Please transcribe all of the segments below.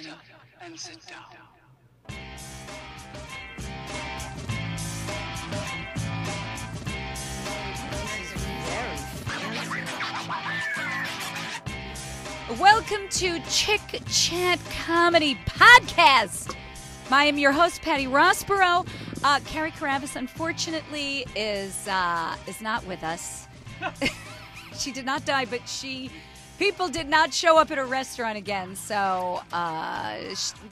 Shut up and sit down. Welcome to Chick Chat Comedy Podcast. I am your host, Patty Rossborough. Karis, unfortunately, is not with us. She did not die, but people did not show up at her restaurant again. So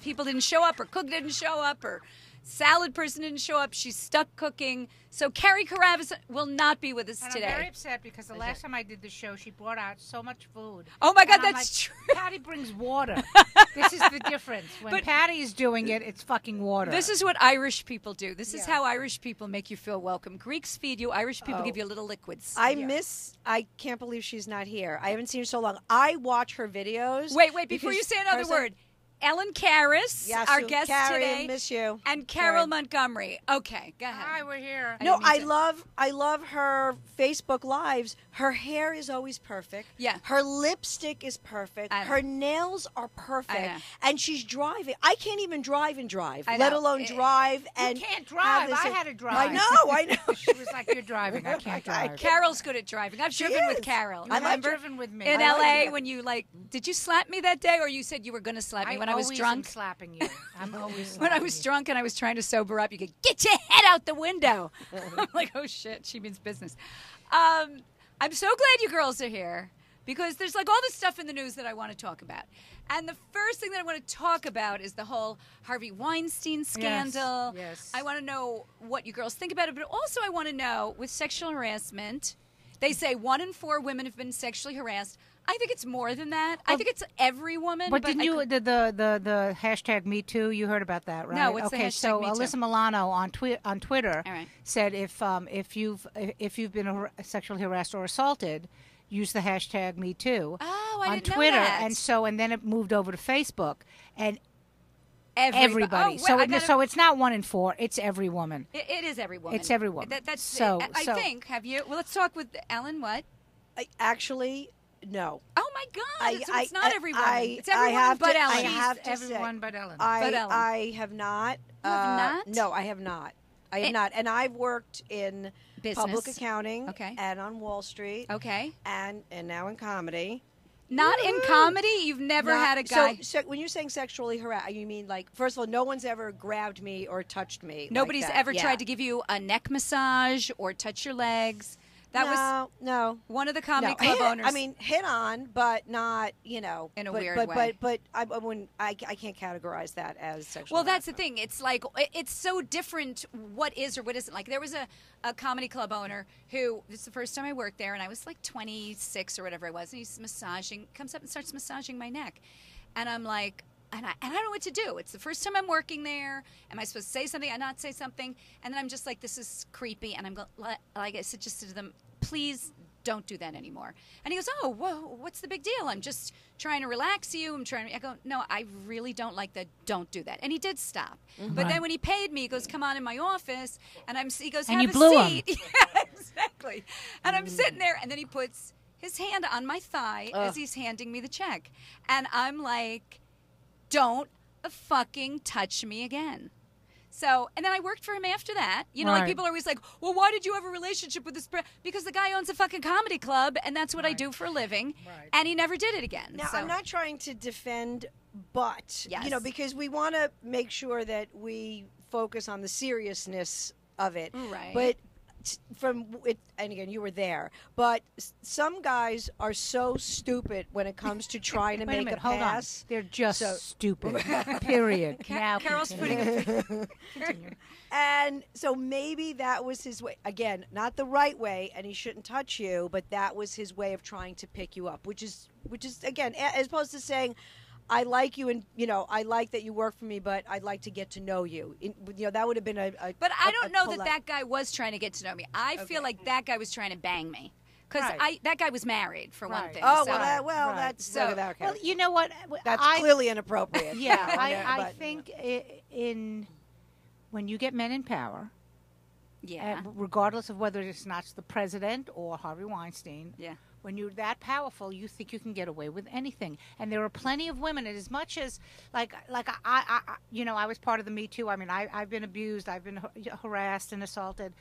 people didn't show up, or cook didn't show up, or salad person didn't show up. She's stuck cooking. So Karis will not be with us today. I'm very upset because the last time I did the show, she brought out so much food. Oh my God, and I'm that's true. Patty brings water. This is the difference. When Patty is doing it, it's fucking water. This is what Irish people do. This is how Irish people make you feel welcome. Greeks feed you. Irish people give you little liquids. I can't believe she's not here. I haven't seen her so long. I watch her videos. Wait, before you say another word. Ellen Karis, our guest today. Miss you. And Carole Mongomery. Okay, go ahead. Hi, we're here. I love her Facebook Lives. Her hair is always perfect. Yeah. Her lipstick is perfect. Her nails are perfect. And she's driving. I can't even drive and drive, let alone drive. You can't drive. I had to drive. I know. She was like, you're driving. I can't drive. Carole's good at driving. I've driven with Carole. I've driven with me. In L.A. when you, did you slap me that day, or you said you were going to slap me when I was drunk? I'm slapping you. I'm always when I was drunk and I was trying to sober up, you could get your head out the window. I'm like, oh shit, she means business. I'm so glad you girls are here because there's all this stuff in the news that I want to talk about. And the first thing that I want to talk about is the whole Harvey Weinstein scandal. Yes. I want to know what you girls think about it, but also I want to know with sexual harassment, they say 1 in 4 women have been sexually harassed. I think it's more than that. I think it's every woman. But didn't you the hashtag Me Too? You heard about that, right? No, what's the hashtag so Me Too? Alyssa Milano on Twitter All right. said if you've been sexually harassed or assaulted, use the hashtag Me Too I on didn't know Twitter, that. and then it moved over to Facebook and. Oh, Everybody. well, so it's not 1 in 4. It's every woman. It is every woman. It's every woman. That's so. I think. Have you? Well, let's talk with Ellen. What? Actually, no. Oh my God! It's not every woman. It's every woman but Ellen. I have to everyone say, but Ellen. I have not. You have not? No, I have not. I have not. And I've worked in Business. public accounting. Okay. And on Wall Street. Okay. And now in comedy. Not in comedy? You've never had a guy... So when you're saying sexually harassed, you mean first of all, no one's ever grabbed me or touched me. Nobody's like that. ever tried to give you a neck massage or touch your legs? That was one of the comedy club owners. I mean, hit on, but not, in a weird way. But I can't categorize that as sexual Well, that's the harassment. thing. It's so different what is or what isn't. Like, there was a comedy club owner who, this is the first time I worked there, and I was 26 or whatever I was, and he's comes up and starts massaging my neck. And I'm like, and I don't know what to do. It's the first time I'm working there. Am I supposed to say something? I not say something? And then I'm just like, this is creepy. And I'm like I suggested to them, please don't do that anymore. And he goes, oh, whoa, what's the big deal? I'm just trying to relax you. I go, no, I really don't like that. Don't do that. And he did stop. Mm-hmm. But then when he paid me, he goes, come on in my office. And he goes, have and you a blew seat. him. Yeah, exactly. And I'm sitting there, and then he puts his hand on my thigh as he's handing me the check. And I'm like, don't fucking touch me again. So, and then I worked for him after that. People are always like, well, why did you have a relationship with this? Because the guy owns a fucking comedy club, and that's what I do for a living. Right. And he never did it again. Now, so. I'm not trying to defend, but, because we want to make sure that we focus on the seriousness of it. Right. But from it, and again, you were there, but some guys are so stupid when it comes to trying to Wait make a minute, a hold pass. on. They're just stupid. Period. Carole's putting a Continue. And so maybe that was his way. Again, not the right way, and he shouldn't touch you, but that was his way of trying to pick you up, which is again, as opposed to saying, I like you, and I like that you work for me, but I'd like to get to know you. That would have been a. But I don't know that guy was trying to get to know me. I feel like that guy was trying to bang me. Because that guy was married, for one thing. Oh, so. that's so. Well, you know what? That's clearly inappropriate. Yeah, I think when you get men in power, yeah, regardless of whether it's not the president or Harvey Weinstein, yeah, When you're that powerful, you think you can get away with anything. And there are plenty of women, and as much as, I was part of the Me Too. I mean, I've been abused, I've been harassed and assaulted.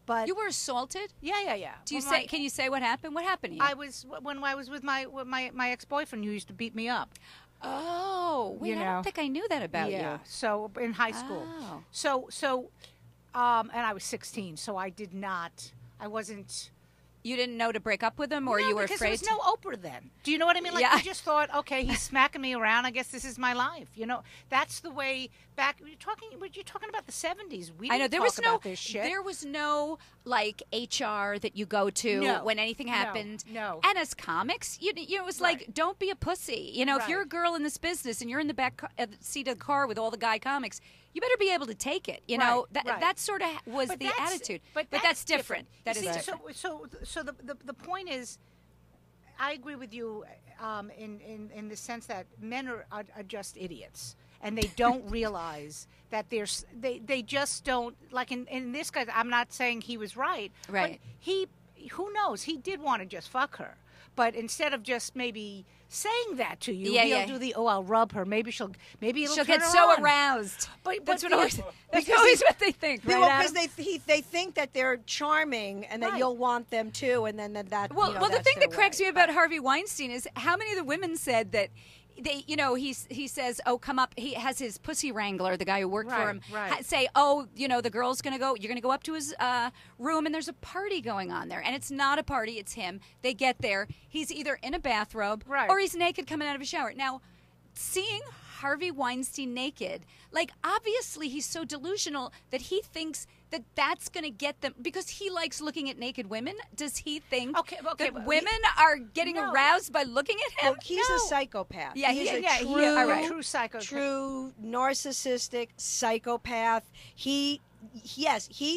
But You were assaulted? yeah. Do you say? Can you say what happened? What happened to you? I was with my ex-boyfriend who used to beat me up. Oh, wait, I don't think I knew that about you. So in high school. Oh. And I was 16, so I wasn't. You didn't know to break up with him, or you were because afraid? there was no Oprah then. Do you know what I mean? Like, Yeah. you just thought, okay, he's smacking me around. I guess this is my life. That's the way back. You're talking about the 70s. We didn't I know talk about this shit. there was no like HR that you go to No. when anything happened. No. And as comics, it was like, don't be a pussy. If you're a Right. girl in this business and you're in the back seat of the car with all the guy comics, you better be able to take it. Right. That sort of was But the that's- attitude. But that's different. That You is see, different. So the point is, I agree with you in the sense that men are just idiots, and they don't realize that they just don't, like in this case. I'm not saying he was right. Right. But who knows? He did want to just fuck her, but instead of just maybe saying that to you, he'll do the I'll rub her. Maybe it'll She'll turn get her so on. aroused. But That's but that's because always what they think, right? Because Adam? they think that they're charming and that Right. you'll want them too, and then that. Well, the that's thing their that cracks way. me about Harvey Weinstein is how many of the women said that they, he says, oh, come up. He has his pussy wrangler, the guy who worked for Right, him, right. say, oh, the girl's going to go, you're going to go up to his room and there's a party going on there. And it's not a party, it's him. They get there. He's either in a bathrobe Right. or he's naked coming out of a shower. Now, seeing Harvey Weinstein naked, like, obviously he's so delusional that he thinks that that's going to get them, because he likes looking at naked women. Does he think Okay, that but women are getting No. aroused by looking at him? Well, he's a psychopath. Yeah, he's he- a yeah, true, he- all right. True psychopath. true narcissistic psychopath. He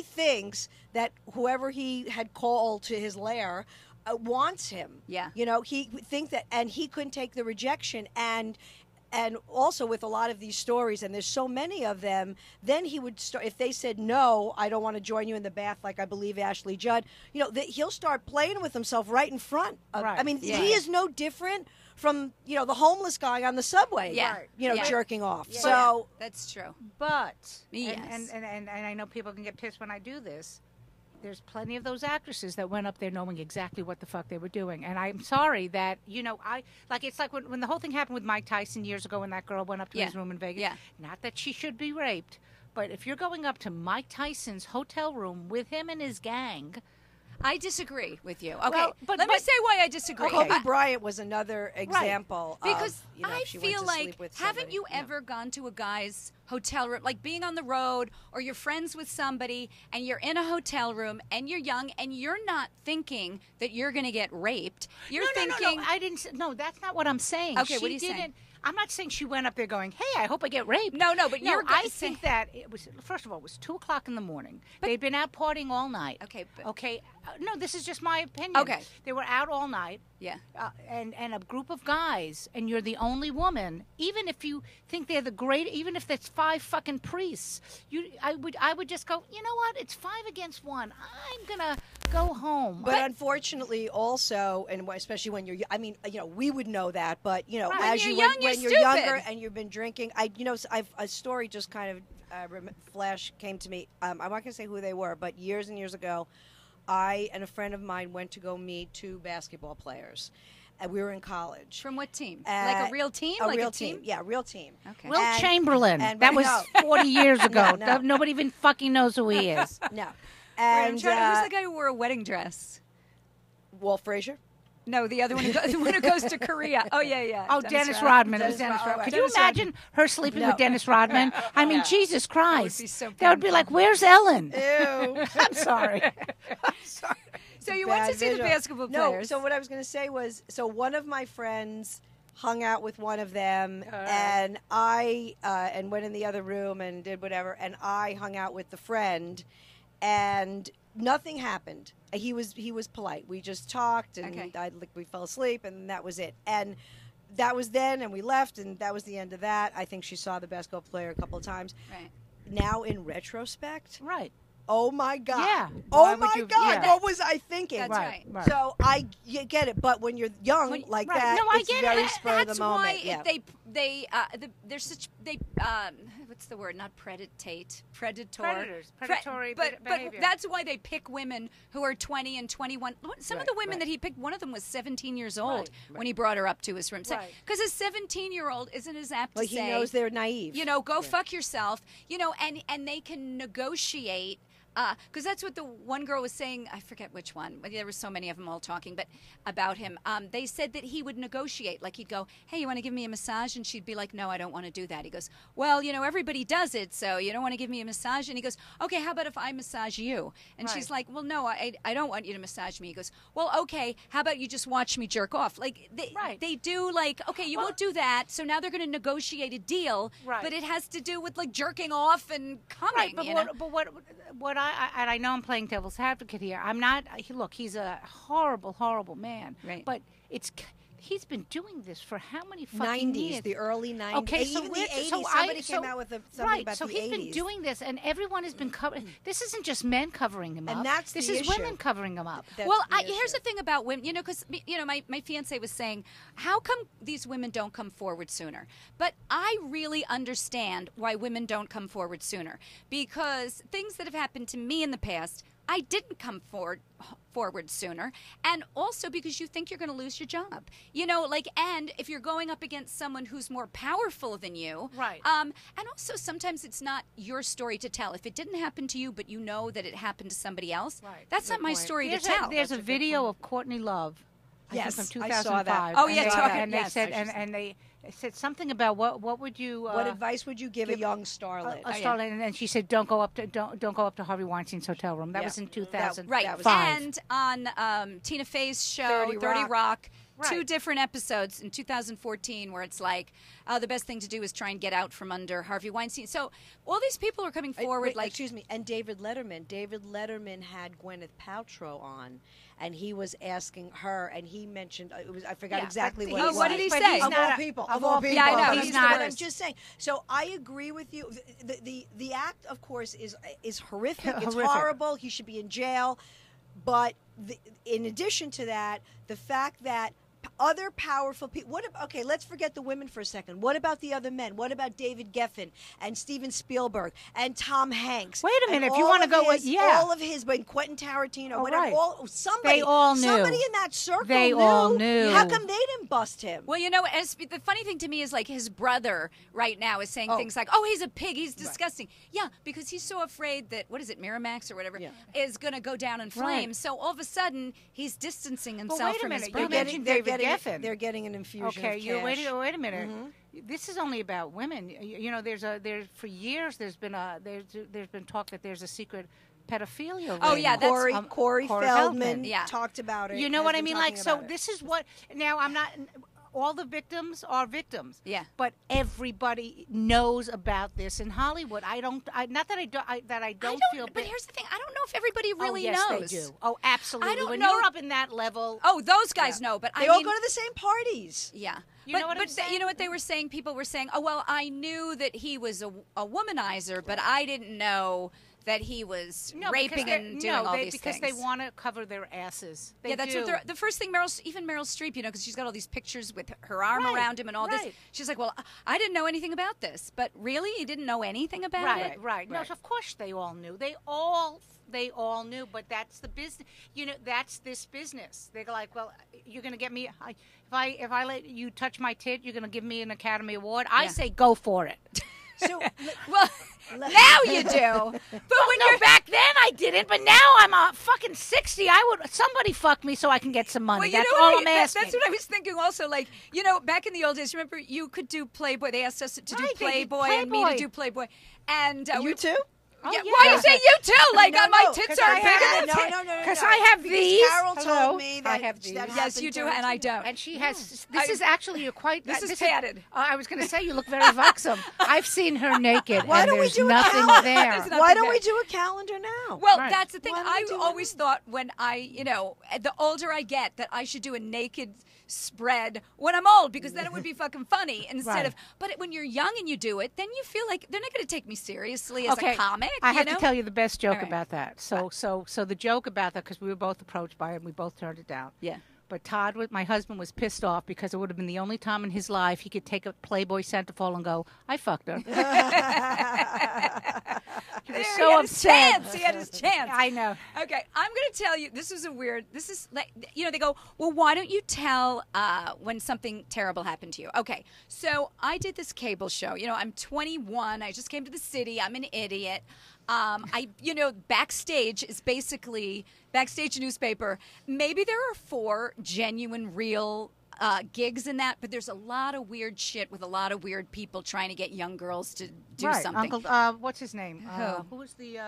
thinks that whoever he had called to his lair wants him. Yeah. He thinks that, and he couldn't take the rejection, and also with a lot of these stories, and there's so many of them, then he would start, if they said, no, I don't want to join you in the bath, like I believe Ashley Judd, he'll start playing with himself right in front of, Right. I mean, Yeah. he is no different from, the homeless guy on the subway, Yeah. Right. Yeah. jerking off. Yeah. So, That's true. But Yes. and I know people can get pissed when I do this. There's plenty of those actresses that went up there knowing exactly what the fuck they were doing, and I'm sorry that it's like when the whole thing happened with Mike Tyson years ago when that girl went up to Yeah. his room in Vegas. Yeah. Not that she should be raped, but if you're going up to Mike Tyson's hotel room with him and his gang, I disagree with you. Okay, Well, let me but- say why I disagree. Kobe Bryant was another example. Because of, I if she went feel to like, sleep with haven't somebody. you ever gone to a guy's hotel room, like being on the road, or you're friends with somebody and you're in a hotel room and you're young and you're not thinking that you're going to get raped. You're thinking, no, I didn't. No, that's not what I'm saying. Okay, she what are you saying? didn't. I'm not saying she went up there going, "Hey, I hope I get raped." No, but you're I saying- think that it was. First of all, it was 2:00 in the morning. They'd been out partying all night. Okay, but- Okay. No, this is just my opinion. Okay. They were out all night. yeah. And a group of guys, and you're the only woman. Even if you think they're the great, even if that's 5 fucking priests, I would just go. You know what? It's 5 against 1. I'm gonna go home. But unfortunately, also, and especially when you're, I mean, we would know that, but Right. as When you you're young, when you're you're younger stupid. and you've been drinking, I've a story just kind of flash came to me. I'm not going to say who they were, but years and years ago, I and a friend of mine went to go meet 2 basketball players. And we were in college. From what team? Like a real team? A Like real a team? Yeah, real team. Okay. Will And- Chamberlain. and- That was no. 40 years ago. No. Nobody even fucking knows who he is. No. Wait, I'm And trying who's the guy who wore a wedding dress? Walt Frazier. No, the other one, the one who goes to Korea. Oh, yeah. Oh, Dennis Rodman. It was Dennis Dennis Rodman. Rodman. Could Dennis you imagine her sleeping No. with Dennis Rodman? I mean, Jesus Christ. be so That would be like, where's Ellen? Ew. I'm sorry. Sorry. So you went to Bad see the visual. basketball No, players. so what I was going to say was, so one of my friends hung out with one of them, right. and I and went in the other room and did whatever, and I hung out with the friend, and nothing happened. He was polite. We just talked, and Okay. we fell asleep, and that was it. And that was then, and we left, and that was the end of that. I think she saw the basketball player a couple of times. Right. Now, in retrospect, Right. oh my God. Yeah. Oh Why would my you- God. yeah. What was I thinking? That's Right. right. So you get it, but when you're young like right. that, No, I it's get it. very spur of That's the moment. why yeah. they're such what's the word? Not predatory. Predatory but behavior. that's why they pick women who are 20 and 21. Some of Right, the women right. that he picked, one of them was 17 years old Right, when he brought her up to his room. Right. Because a 17-year-old isn't as apt Like to he say, knows they're naive. go fuck yourself, and they can negotiate. Because that's what the one girl was saying. I forget which one. There were so many of them all talking, but about him. They said that he would negotiate. Like he'd go, "Hey, you want to give me a massage?" And she'd be like, "No, I don't want to do that." He goes, "Well, everybody does it, so you don't want to give me a massage?" And he goes, "Okay, how about if I massage you?" And she's like, "Well, no, I don't want you to massage me." He goes, "Well, okay, how about you just watch me jerk off?" Like they do like, okay, you won't do that, so now they're going to negotiate a deal, Right. but it has to do with like jerking off and coming. Right, but what I know I'm playing devil's advocate here. I'm not. Look, he's a horrible, horrible man. Right. But he's been doing this for how many fucking 90s, years? the early 90s. Okay, so even the we're- 80s. so Somebody I- came so- out with something right, about so the he's 80s. been doing this, and everyone has been covering. This isn't just men covering him And up. that's this the is issue. women covering him up. That's Well, the here's issue. the thing about women, because my fiance was saying, how come these women don't come forward sooner? But I really understand why women don't come forward sooner, because things that have happened to me in the past, I didn't come forward sooner, and also because you think you're going to lose your job, and if you're going up against someone who's more powerful than you, Right. and also sometimes it's not your story to tell. If it didn't happen to you, but you know that it happened to somebody else, Right. that's not my point. story There's to tell. there's a video of Courtney Love. I Yes, think from I saw 2005. that. Oh, and yeah, they, talking- and they yes, said I should and they said something about what would you What advice would you give a young starlet? a starlet, and then she said don't go up to Harvey Weinstein's hotel room. That Yeah. was in 2000. Right, That was and on Tina Fey's show, 30 Rock, Right. 2 different episodes in 2014 where it's like, the best thing to do is try and get out from under Harvey Weinstein. So all these people are coming forward Wait, like... excuse me, and David Letterman. David Letterman had Gwyneth Paltrow on, and he was asking her, and he mentioned I forgot Yeah, exactly but what Oh, it was. what did he but say? he's Of not all a- people, of of all all people. Yeah, I know, But he's not. the I'm worst. just saying. So I agree with you. The act, of course, is horrific. It's Horrific. horrible. He should be in jail. But in addition to that, the fact that other powerful people. Okay, let's forget the women for a second. What about the other men? What about David Geffen and Steven Spielberg and Tom Hanks? Wait a and minute, if you all wanna of go with- his- yeah. all of his, but Quentin Tarantino, Oh, whatever. right. Somebody, They all knew. Somebody in that circle. They knew. all knew. How come they didn't bust him? Well, as the funny thing to me is like his brother right now is saying Oh. things like, "Oh, he's a pig. He's disgusting." Yeah, because he's so afraid that what is it, Miramax or whatever, Yeah. is going to go down in flames. So all of a sudden, he's distancing himself wait a from his minute, brother. you mentioned David Geffen. They're getting an infusion. Okay, of you wait cash. a minute. This is only about women. There's for years there's been talk that there's a secret pedophilia ring. Oh, yeah, that's- Corey Corey Feldman Feldman. Yeah. talked about it. You know has what I been mean? talking Like, so about it. this is what. Now, I'm not. All the victims are victims. Yeah. But everybody knows about this in Hollywood. Not that I don't feel. But here's the thing: I don't know if everybody really oh, yes, knows. they do. Oh, absolutely. I don't when know- you're up in that level. Oh, those guys know, but They I all mean, go to the same parties. yeah. You know what I'm you know what they were saying? People were saying, "Oh, well, I knew that he was a womanizer, but I didn't know that he was No, raping and doing all these because things." they want to cover their asses. They Yeah, that's do. what they're, the first thing Meryl Streep, because she's got all these pictures with her arm Right, around him and all this. right. She's like, "Well, I didn't know anything about this." But really, you didn't know anything about Right, it? right. No, of course they all knew. They all knew, but that's the business. That's this business. They're like, well, you're going to get me. If I let you touch my tit, you're going to give me an Academy Award. I Yeah. say go for it. So Well, now you do. But when No, you're back then I didn't, but now I'm fucking 60. Somebody fuck me so I can get some money. Well, That's what all I'm asking. That's what I was thinking also. Like, back in the old days, remember, you could do Playboy. They asked us to do Right, they did Playboy and me to Playboy. do Playboy. And you too? Oh, yeah, yeah. why you say you too? Like, No, my no, tits 'cause are I bigger have- than no. Because I have Because these. Carole Hello? told me that I have these. that Yes, happened you do, to her and I too. don't. And she has. This is actually This is padded. I was going to say you look very buxom. I've seen her naked, Why and don't we there's do a nothing calendar? there. There's nothing Why don't there. we do a calendar now? Well, Right. that's the thing. Why don't we I do always it? thought when the older I get, that I should do a naked spread when I'm old, because then it would be fucking funny instead Right. of. But when you're young and you do it, then you feel like they're not going to take me seriously as Okay. a comic. I have you know? to tell you the best joke All right. about that. So the joke about that, because we were both approached by it and we both turned it down. Yeah. But Todd, my husband, was pissed off because it would have been the only time in his life he could take a Playboy centerfold and go, I fucked her. He was There, so he had his upset. chance. He had his chance. I know. Okay, I'm going to tell you. This is like, they go, well, why don't you tell when something terrible happened to you? Okay, so I did this cable show. I'm 21. I just came to the city. I'm an idiot. Backstage is basically backstage newspaper. Maybe there are 4 genuine, real gigs in that, but there's a lot of weird shit with a lot of weird people trying to get young girls to do Right, something. Uncle, what's his name? Who? Who was the?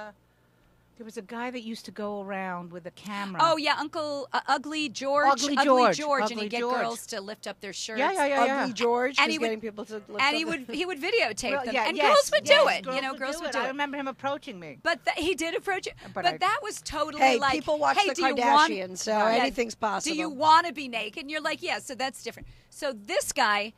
There was a guy that used to go around with a camera. Oh yeah, Uncle Ugly George. Ugly George. and Ugly he'd get George. girls to lift up their shirts. Yeah. Ugly George And was he would- getting people to lift And up he their- would videotape Well, them, yeah, and yes, girls would yes, do it. Girls Girls would do I it. remember him approaching me. But he did approach it. But But I- that was totally Hey, like, people watch hey, the do you want- Kardashians, so Yeah. anything's possible. Do you want to be naked? And you're like, yeah. So that's different. So this guy,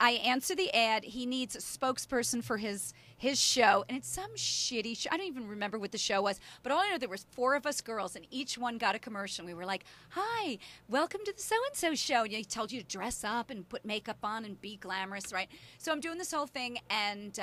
I answer the ad. He needs a spokesperson for his show, and it's some shitty show. I don't even remember what the show was, but all I know, there was 4 of us girls, and each one got a commercial. We were like, hi, welcome to the so-and-so show. And he told you to dress up and put makeup on and be glamorous, right? So I'm doing this whole thing, and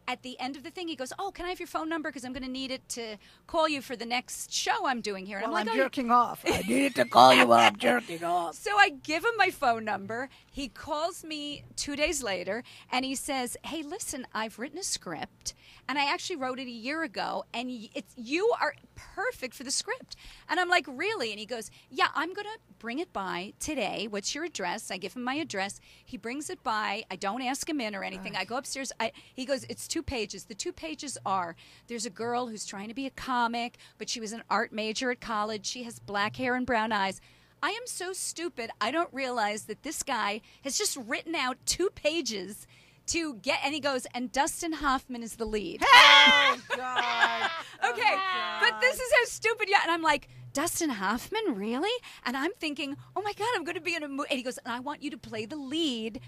at the end of the thing, he goes, oh, can I have your phone number? Because I'm going to need it to call you for the next show I'm doing here. And I'm like, oh, jerking off. I needed to call you while I'm jerking off. so I give him my phone number. He calls me 2 days later, and he says, hey, listen, I've written a script, and I actually wrote it a year ago, and you are perfect for the script. And I'm like, really? And he goes, yeah, I'm going to bring it by today. What's your address? I give him my address. He brings it by. I don't ask him in or anything. I go upstairs. He goes, it's 2 pages. The 2 pages are, there's a girl who's trying to be a comic, but she was an art major at college. She has black hair and brown eyes. I am so stupid. I don't realize that this guy has just written out 2 pages to get, and he goes, and Dustin Hoffman is the lead. Oh, God. Okay, but this is how stupid. Yeah, and I'm like, Dustin Hoffman, really? And I'm thinking, oh my God, I'm going to be in a movie. And he goes, and I want you to play the lead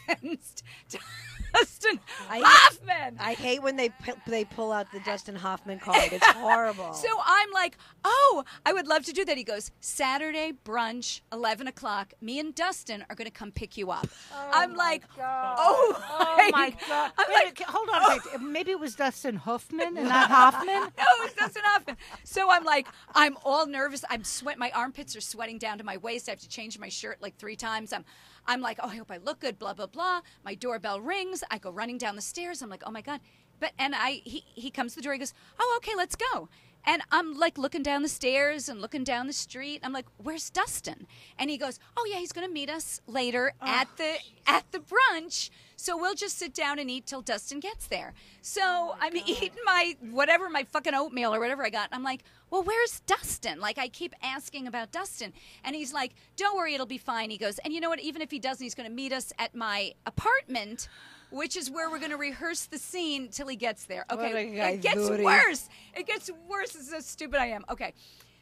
against Dustin Hoffman. I hate when they pull out the Dustin Hoffman card. It's horrible. So I'm like, oh, I would love to do that. He goes, Saturday brunch, 11 o'clock. Me and Dustin are going to come pick you up. I'm like, Oh my God! I'm Wait, like, hold on. Wait. Maybe it was Dustin Hoffman and not Hoffman. no, it's Dustin Hoffman. So I'm like, I'm all nervous. I'm sweating. My armpits are sweating down to my waist. I have to change my shirt like 3 times. I'm like, oh, I hope I look good. Blah blah blah. My doorbell rings. I go running down the stairs. I'm like, oh my God. He comes to the door. He goes, oh, okay, let's go. And I'm like looking down the stairs and looking down the street. I'm like, where's Dustin? And he goes, oh yeah, he's going to meet us later at the brunch. So we'll just sit down and eat till Dustin gets there. So I'm eating my fucking oatmeal or whatever I got. And I'm like, well, where's Dustin? Like, I keep asking about Dustin. And he's like, don't worry, it'll be fine. He goes, and you know what? Even if he doesn't, he's going to meet us at my apartment, which is where we're going to rehearse the scene till he gets there. Okay, it gets worse. It gets worse. This is how stupid I am. Okay.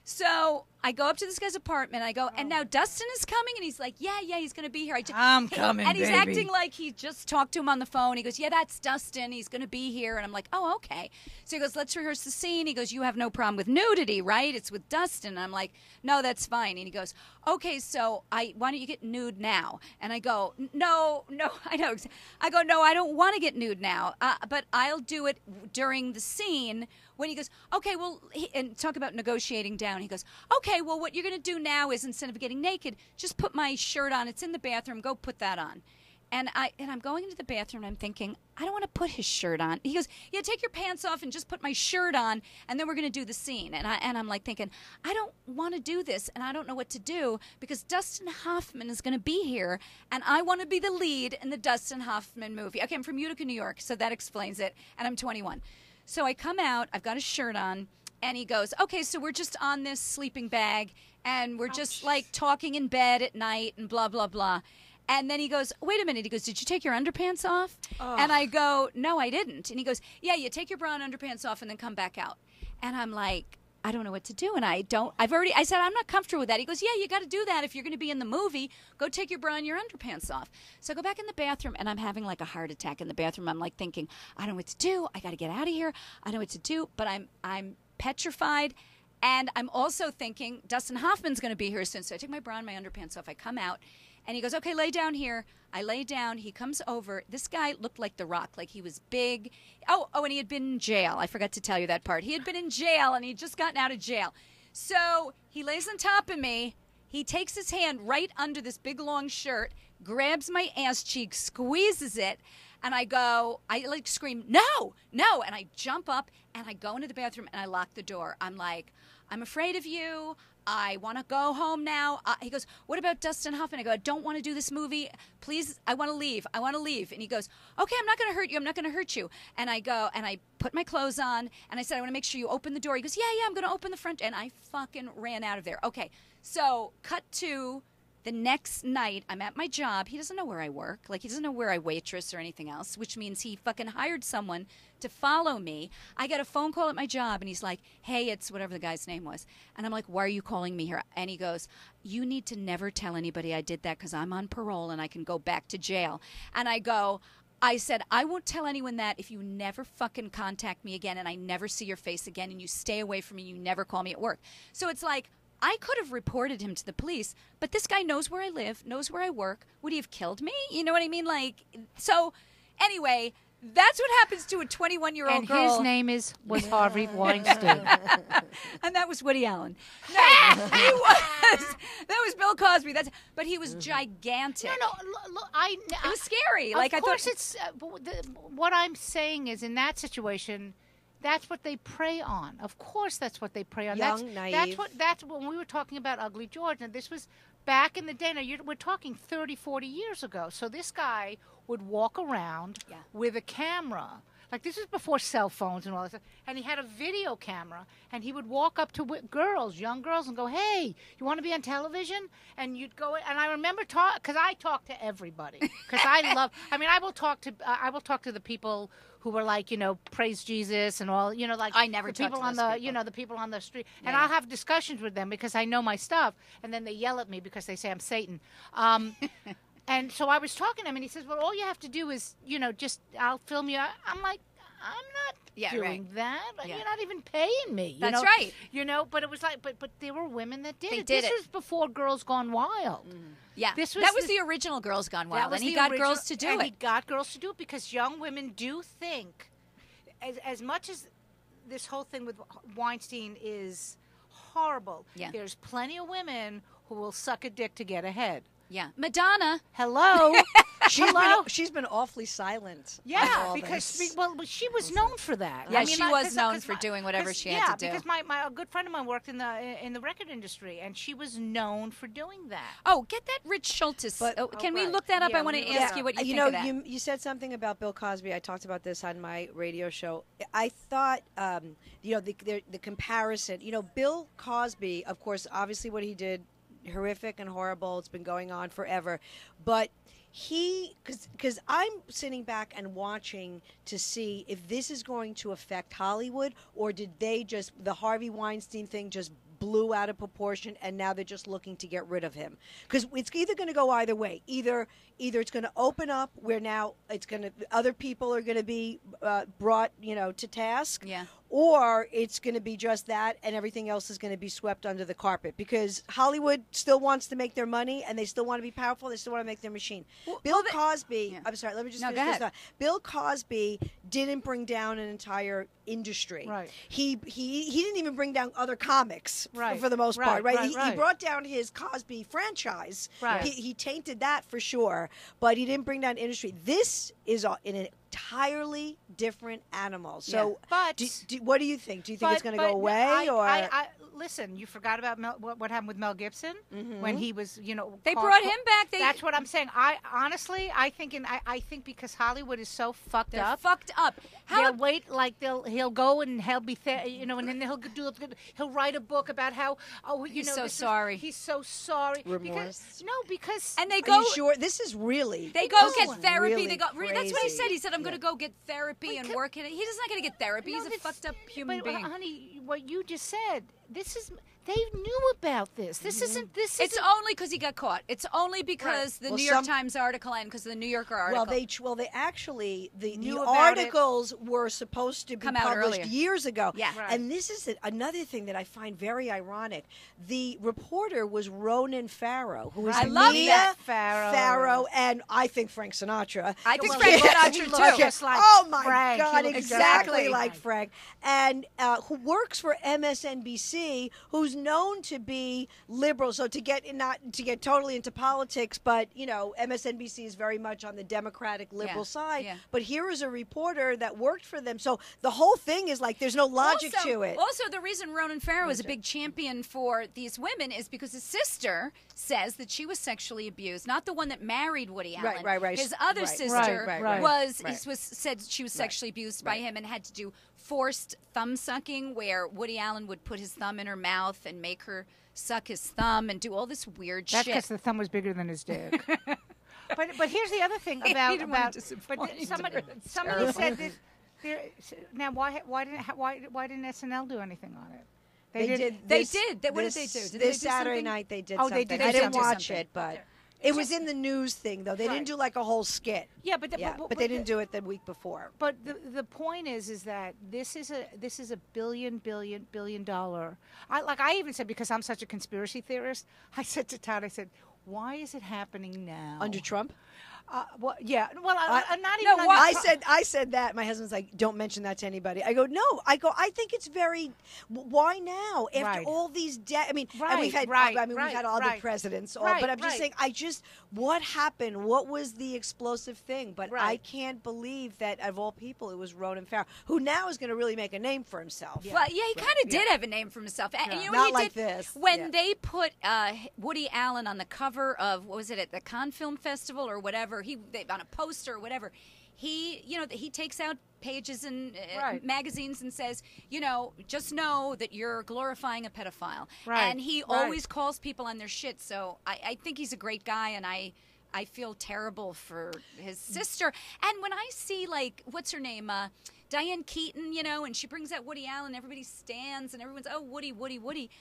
So I go up to this guy's apartment. I go, and now Dustin is coming? And he's like, yeah, he's going to be here. I'm coming, And he's baby. acting like he just talked to him on the phone. He goes, yeah, that's Dustin. He's going to be here. And I'm like, oh, okay. So he goes, let's rehearse the scene. He goes, you have no problem with nudity, right? It's with Dustin. And I'm like, no, that's fine. And he goes, okay, so why don't you get nude now? And I go, no, I know. I go, no, I don't want to get nude now, but I'll do it during the scene. When he goes, okay, well, and talk about negotiating down. He goes, okay, well, what you're going to do now is instead of getting naked, just put my shirt on. It's in the bathroom. Go put that on. And I'm going into the bathroom, and I'm thinking, I don't want to put his shirt on. He goes, yeah, take your pants off and just put my shirt on, and then we're going to do the scene. And I'm like thinking, I don't want to do this, and I don't know what to do because Dustin Hoffman is going to be here, and I want to be the lead in the Dustin Hoffman movie. Okay, I'm from Utica, New York, so that explains it, and I'm 21. So I come out, I've got a shirt on, and he goes, okay, so we're just on this sleeping bag, and we're just like talking in bed at night and blah, blah, blah. And then he goes, wait a minute. He goes, did you take your underpants off? And I go, no, I didn't. And he goes, yeah, you take your bra and underpants off and then come back out. And I'm like, I don't know what to do. And I said, I'm not comfortable with that. He goes, yeah, you got to do that. If you're going to be in the movie, go take your bra and your underpants off. So I go back in the bathroom, and I'm having like a heart attack in the bathroom. I'm like thinking, I don't know what to do. I got to get out of here. I don't know what to do. But I'm petrified. And I'm also thinking, Dustin Hoffman's going to be here soon. So I take my bra and my underpants off. I come out. And he goes, okay, lay down here. I lay down. He comes over. This guy looked like The Rock, like he was big. Oh, and he had been in jail. I forgot to tell you that part. He had been in jail, and he had just gotten out of jail. So he lays on top of me. He takes his hand right under this big, long shirt, grabs my ass cheek, squeezes it, and I like scream, no, no. And I jump up, and I go into the bathroom, and I lock the door. I'm like, I'm afraid of you. I want to go home now. He goes, what about Dustin Hoffman? I go, I don't want to do this movie. Please, I want to leave. I want to leave. And he goes, okay, I'm not going to hurt you. I'm not going to hurt you. And I go, and I put my clothes on, and I said, I want to make sure you open the door. He goes, yeah, I'm going to open the front. And I fucking ran out of there. Okay, so cut to the next night. I'm at my job. He doesn't know where I work. Like, he doesn't know where I waitress or anything else, which means he fucking hired someone to follow me. I got a phone call at my job, and he's like, hey, it's whatever the guy's name was. And I'm like, why are you calling me here? And he goes, you need to never tell anybody I did that because I'm on parole and I can go back to jail. And I said, I won't tell anyone that if you never fucking contact me again and I never see your face again and you stay away from me, you never call me at work. So it's like, I could have reported him to the police, but this guy knows where I live, knows where I work. Would he have killed me? You know what I mean? Like, so anyway, that's what happens to a 21-year-old girl. And his name was Harvey Weinstein. And that was Woody Allen. No, that was Bill Cosby. But he was gigantic. No, look, it was scary. Of course, it's what I'm saying is in that situation. That's what they prey on. Of course, that's what they prey on. Young, naive. That's when we were talking about Ugly George, and this was back in the day. Now, we're talking 30, 40 years ago. So this guy would walk around with a camera. Like, this is before cell phones and all that stuff. And he had a video camera, and he would walk up to girls, young girls, and go, hey, you want to be on television? And you'd go, and I remember because I talk to everybody. Because I will talk to the people who were like, praise Jesus and all, like I never the people on the people on the street. And I'll have discussions with them because I know my stuff. And then they yell at me because they say I'm Satan. And so I was talking to him, and he says, well, all you have to do is, I'll film you. I'm like, I'm not doing that. Yeah. You're not even paying me. That's right. But it was like, but there were women that did it. This was before Girls Gone Wild. Mm. Yeah. That was the original Girls Gone Wild, and he got girls to do it. He got girls to do it because young women do think, as much as this whole thing with Weinstein is horrible, there's plenty of women who will suck a dick to get ahead. Yeah. Madonna. Hello. She's been awfully silent. Yeah, because she was known for that. Yeah, she was known for doing whatever she had to do. Yeah, because my good friend of mine worked in the record industry, and she was known for doing that. Oh, get that Rich Schultes. Can we look that up? I want to ask you what you think of that. You said something about Bill Cosby. I talked about this on my radio show. I thought, the comparison. Bill Cosby, of course, obviously what he did, horrific and horrible. It's been going on forever. But because I'm sitting back and watching to see if this is going to affect Hollywood, or did the Harvey Weinstein thing just blew out of proportion, and now they're just looking to get rid of him? Because it's either going to go either way. Either it's going to open up where now other people are going to be brought to task, or it's going to be just that, and everything else is going to be swept under the carpet, because Hollywood still wants to make their money, and they still want to be powerful. They still want to make their machine. Bill Cosby, I'm sorry, let me just finish this thought. Bill Cosby didn't bring down an entire industry. Right. He didn't even bring down other comics for the most part. Right. He brought down his Cosby franchise. Right. He tainted that for sure, but he didn't bring down industry. This is an entirely different animal. So, but what do you think? Do you think it's going to go away, or? Listen, you forgot about what happened with Mel Gibson when he was, They brought him back. That's what I'm saying. I think because Hollywood is so fucked up. Fucked up. They'll wait, like he'll go and he'll be, and then he'll write a book about how he's so sorry. He's so sorry. Remorse. Because and they Are go. you sure? This is really. They go get therapy. Really They go. That's what he said. He said, "I'm going to go get therapy and work in it." He's not going to get therapy. He's a fucked up human being. Honey, what you just said, They knew about this. This isn't. This It's isn't. only because he got caught. It's only because the Well, New York some- Times article and because of the New Yorker article. They actually the Knew about it. articles were supposed to be Come out published earlier. years ago. Yeah. Right. And this is another thing that I find very ironic. The reporter was Ronan Farrow, who was I love Mia that. Farrow. and I think Frank Sinatra. I think Well, Frank he Sinatra looks too. just like oh my Frank. He God, looks exactly exactly like Frank, and who works for MSNBC, who's known to be liberal. So not to get totally into politics, but MSNBC is very much on the Democratic liberal side. yeah. But here is a reporter that worked for them. So the whole thing is like there's no logic to it. Also, the reason Ronan Farrow is a big champion for these women is because his sister says that she was sexually abused. Not the one that married Woody Allen. Right. His other Right. sister Right. was Right. said she was sexually abused by him and had to do forced thumb sucking, where Woody Allen would put his thumb in her mouth and make her suck his thumb and do all this weird That's shit. because the thumb was bigger than his dick. but here's the other thing about didn't want to disappoint but you. somebody Terrible. said that there. Now why didn't SNL do anything on it? They did. What did they do? Did they do This Saturday something? night they did Oh, they something. did I didn't something. watch it, but it was in the news thing, though. They Right. didn't do like a whole skit. Yeah, but But they didn't do it the week before. But the point is that this is a billion dollar. I even said, because I'm such a conspiracy theorist, I said to Todd, I said, why is it happening now? Under Trump? Well, yeah. Well, I'm not no, even. why- I said that. My husband's like, don't mention that to anybody. I go, no. I think it's very. Why now? After Right. all these and we've Right, had. right, we've had other right. presidents. Right, but I'm just right. saying. What happened? What was the explosive thing? But I Right. can't believe that of all people, it was Ronan Farrow, who now is going to really make a name for himself. Well, yeah, he kind of did have a name for himself. And you know Not what he like did? this. When Yeah. they put Woody Allen on the cover of, what was it, at the Cannes Film Festival or whatever, on a poster or whatever, he takes out pages in Right. magazines and says, just know that you're glorifying a pedophile. Right, And he right. always calls people on their shit. So I think he's a great guy, and I feel terrible for his sister. And when I see, like, what's her name? Diane Keaton, and she brings out Woody Allen, everybody stands and everyone's, oh, Woody, Woody, Woody.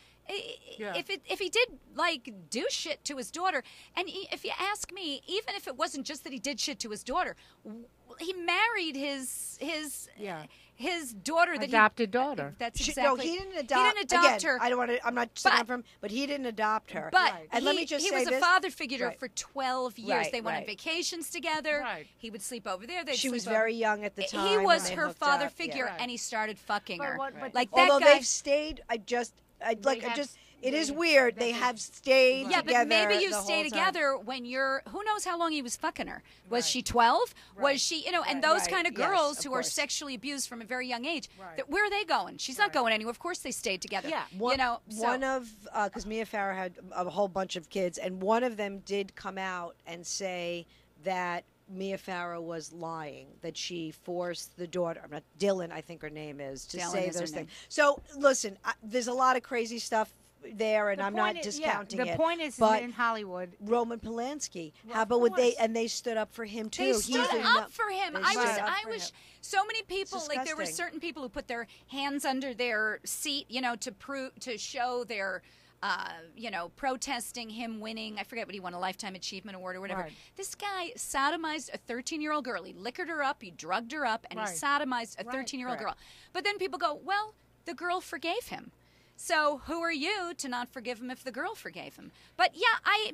Yeah. If he did, like, do shit to his daughter, and if you ask me, even if it wasn't just that he did shit to his daughter, he married his daughter, that Adopted daughter. That's No, exactly. he didn't adopt. He didn't adopt again, her. I don't want to. I'm not sitting But- up for him, but he didn't adopt her. But Right. And he, let me just he say was a this. father figure Right. for 12 years. Right, They went on right. vacations together. Right. He would sleep over there. They'd She was sleep over- very young at the time. He when was they her hooked father up. figure, Right. and he started fucking But her. what- but- Like that Although guy. they've stayed, have- it is they- weird. They they- have stayed Yeah, together. but maybe you the stay whole time. together when you're. Who knows how long he was fucking her? Was Right. she 12? Right. Was she? And those Right. kind of Yes, girls of who are course. sexually abused from a very young age. Right. Where are they going? She's not Right. going anywhere. Of course, they stayed together. Yeah. One So, of because Mia Farrow had a whole bunch of kids, and one of them did come out and say that Mia Farrow was lying, that she forced the daughter, I'm not Dylan, I think her name is, to Dylan say is her those name. things. So listen, there's a lot of crazy stuff there, and The I'm not point is- discounting The it. point is, but in Hollywood, Roman Polanski, Well, how of about course. and they stood up for him too. They He's stood in up the- for him. They I stood was. up I for wish him. so many people. Like there were disgusting. certain people who put their hands under their seat, to show their. Protesting him winning. I forget what he won, a Lifetime Achievement Award or whatever. Right. This guy sodomized a 13-year-old girl. He liquored her up, he drugged her up, and Right. he sodomized a Right, 13-year-old correct. girl. But then people go, well, the girl forgave him. So who are you to not forgive him if the girl forgave him? But yeah, I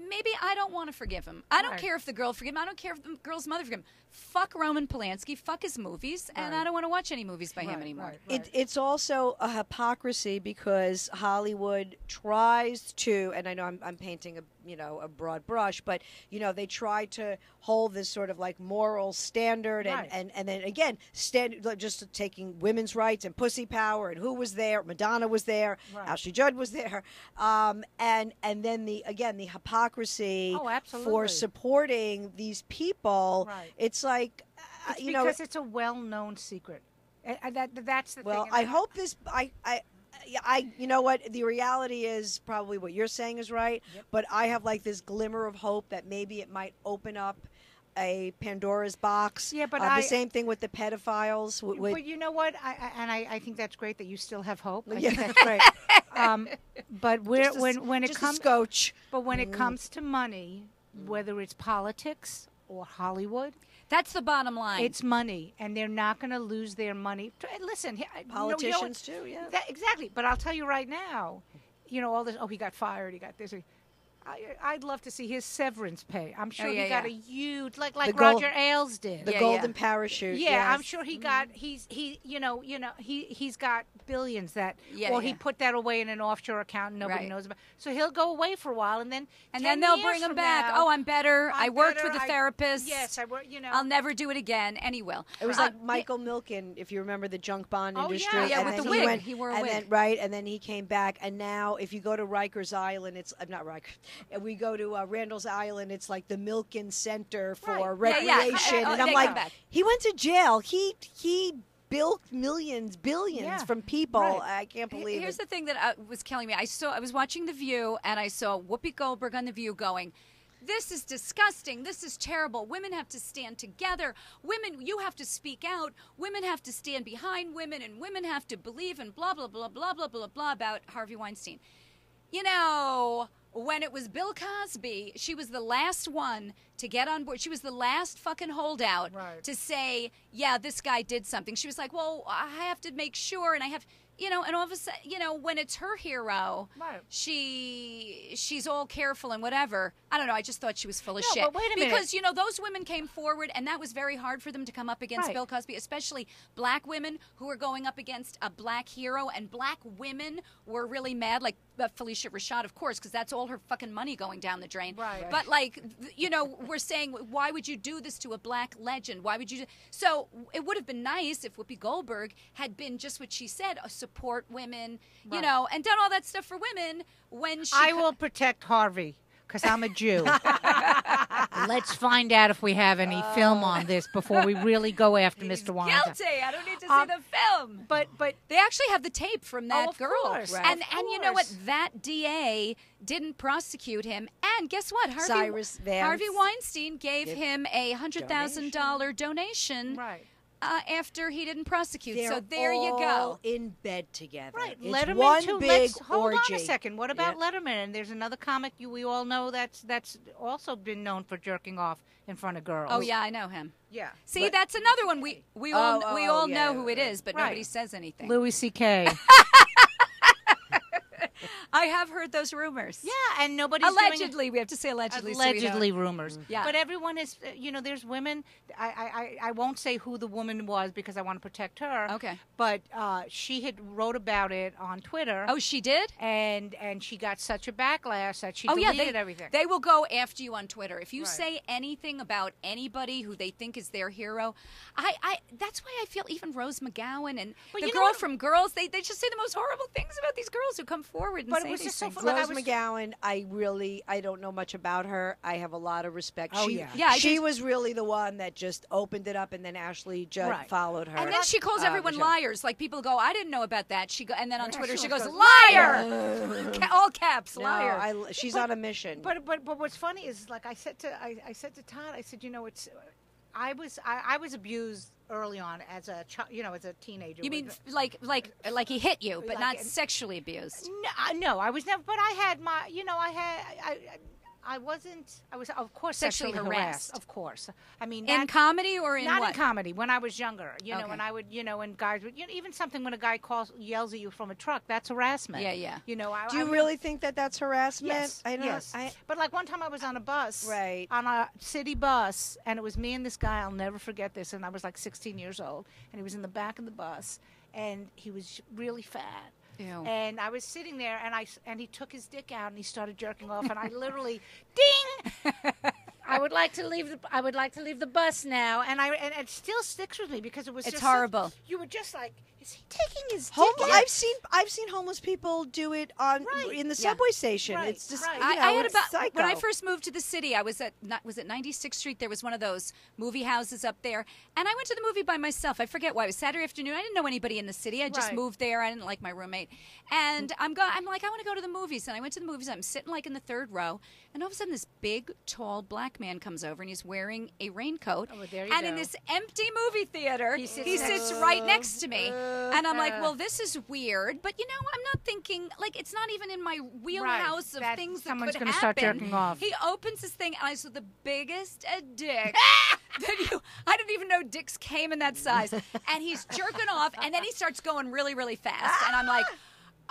don't want to forgive him. I don't Right. care if the girl forgave him. I don't care if the girl's mother forgave him. Fuck Roman Polanski. Fuck his movies, and Right. I don't want to watch any movies by him Right, anymore. right. It's also a hypocrisy because Hollywood tries to, and I know I'm painting a broad brush, but they try to hold this sort of like moral standard, Right. and then again just taking women's rights and pussy power, and who was there? Madonna was there, Right. Ashley Judd was there, and then the hypocrisy Oh, for absolutely. supporting these people. Right. It's like It's you know. because it's a well-known secret. That's the Well, thing. I hope this. You know what? The reality is probably what you're saying is right, Yep. but I have like this glimmer of hope that maybe it might open up a Pandora's box. Yeah, but the same thing with the pedophiles. But you know what? I think that's great that you still have hope. I Yeah. think that's great. But when it just comes a scotch. but when it comes to money, whether it's politics or Hollywood, That's the bottom line. it's money, and they're not going to lose their money. Listen, Politicians too, yeah. Exactly. But I'll tell you right now, all this. Oh, he got fired. He got this. I'd love to see his severance pay. I'm sure yeah, he got yeah. a huge, like The Roger Ailes did. The Yeah, golden yeah. parachute. Yeah, yes. I'm sure he got. He's got billions that. Yeah, well, yeah. he put that away in an offshore account, and nobody Right. knows about. So he'll go away for a while, and then 10 they'll years bring him from back. now, Oh, I'm better. I I'm worked better. with a therapist. Yes, I work. I'll never do it again. And he will. It was like Michael Milken, if you remember the junk bond Oh, industry. yeah. Yeah, and with then the wig. Went, He wore a and wig. Then, right, and then he came back. And now, if you go to Rikers Island, it's not Rikers. And we go to Randall's Island. It's like the Milken Center for Right. Yeah, yeah. recreation. Oh, And they I'm come like, back. he went to jail. He bilked billions Yeah. from people. Right. I can't believe Here's it. the thing that was killing me. I was watching The View, and I saw Whoopi Goldberg on The View going, "This is disgusting. This is terrible. Women have to stand together. Women, you have to speak out. Women have to stand behind women, and women have to believe and blah, blah, blah, blah, blah, blah, blah about Harvey Weinstein." When it was Bill Cosby, she was the last one to get on board. She was the last fucking holdout Right. to say, yeah, this guy did something. She was like, well, I have to make sure, and I have, and all of a sudden, when it's her hero, Right. she's all careful and whatever. I don't know. I just thought she was full of No, shit. but wait a minute. Because, those women came forward, and that was very hard for them to come up against Right. Bill Cosby, especially black women who were going up against a black hero, and black women were really mad, like Felicia Rashad, of course, because that's all her fucking money going down the drain. Right. But, we're saying, why would you do this to a black legend? Why would you? So it would have been nice if Whoopi Goldberg had been just what she said, support women, Right. and done all that stuff for women when she. I will protect Harvey because I'm a Jew. Let's find out if we have any film on this before we really go after Mr. Weinstein. Guilty. I don't need to see the film. But They actually have the tape from that of girl. course, Right. And of you know what? course. That DA didn't prosecute him. And guess what? Cyrus Vance Harvey Weinstein gave him a $100,000 donation Right. After he didn't prosecute. They're So there you all go. in bed together. Right, It's Letterman one too. big Hold orgy. on a second. What about Letterman? And there's another comic we all know that's also been known for jerking off in front of girls. Oh yeah, I know him. yeah. See, that's another one we all yeah, know who it is, but right. nobody says anything. Louis C.K. I have heard those rumors. Yeah, and nobody's doing it. Allegedly, we have to say allegedly. so we don't- Allegedly rumors. Yeah. But everyone is, there's women. I won't say who the woman was because I want to protect her. Okay. But she had wrote about it on Twitter. Oh, she did? And she got such a backlash that she Oh yeah, deleted everything. they will go after you on Twitter if you Right. say anything about anybody who they think is their hero. I that's why I feel even Rose McGowan and But the you know girl what? from Girls, they just say the most horrible things about these girls who come forward and But it say was these just so things. fun. Like, I Rose was- McGowan, I don't know much about her. I have a lot of respect. Oh, she, yeah. Yeah, I she just- was really the one that just opened it up, and then Ashley Judd Right. followed her. And then she calls everyone Michelle. liars. Like people go, I didn't know about that. And then on Twitter she goes, goes, liar, all caps, No, liar. she's on a mission. But what's funny is like I said to Todd, I said, it's I was abused early on as a as a teenager. You mean with- like he hit you, but Like not an- sexually abused? No, I was never. But I had my, I was of course Sexually harassed. Of course, I mean In that- comedy or in not what? in comedy. When I was younger, Okay. when I would, and guys would, even something when a guy yells at you from a truck, that's harassment. Yeah, yeah. Do you really think that that's harassment? Yes, I don't. yes. But like one time I was on a bus, Right. on a city bus, and it was me and this guy. I'll never forget this. And I was like 16 years old, and he was in the back of the bus, and he was really fat. Ew. And I was sitting there, and he took his dick out and he started jerking off, and I literally, ding! I would like to leave the bus now, and it still sticks with me because it was It's just horrible. you were just like Is he taking his dick Home, out? I've seen homeless people do it on in the subway station. Right, It's just right. you know, I had it's about psycho. when I first moved to the city. I was at 96th Street. There was one of those movie houses up there, and I went to the movie by myself. I forget why. It was Saturday afternoon. I didn't know anybody in the city. I just Right. moved there. I didn't like my roommate, and I'm like, I want to go to the movies. And I went to the movies. I'm sitting like in the third row, and all of a sudden, this big, tall black man comes over, and he's wearing a raincoat. Oh, well, there you and go. in this empty movie theater, he sits sits right next to me, and I'm like, well, this is weird, but I'm not thinking like it's not even in my wheelhouse of That things that someone's could gonna happen. start jerking off. He opens his thing, and I saw the biggest dick I didn't even know dicks came in that size, and he's jerking off, and then he starts going really, really fast, and I'm like.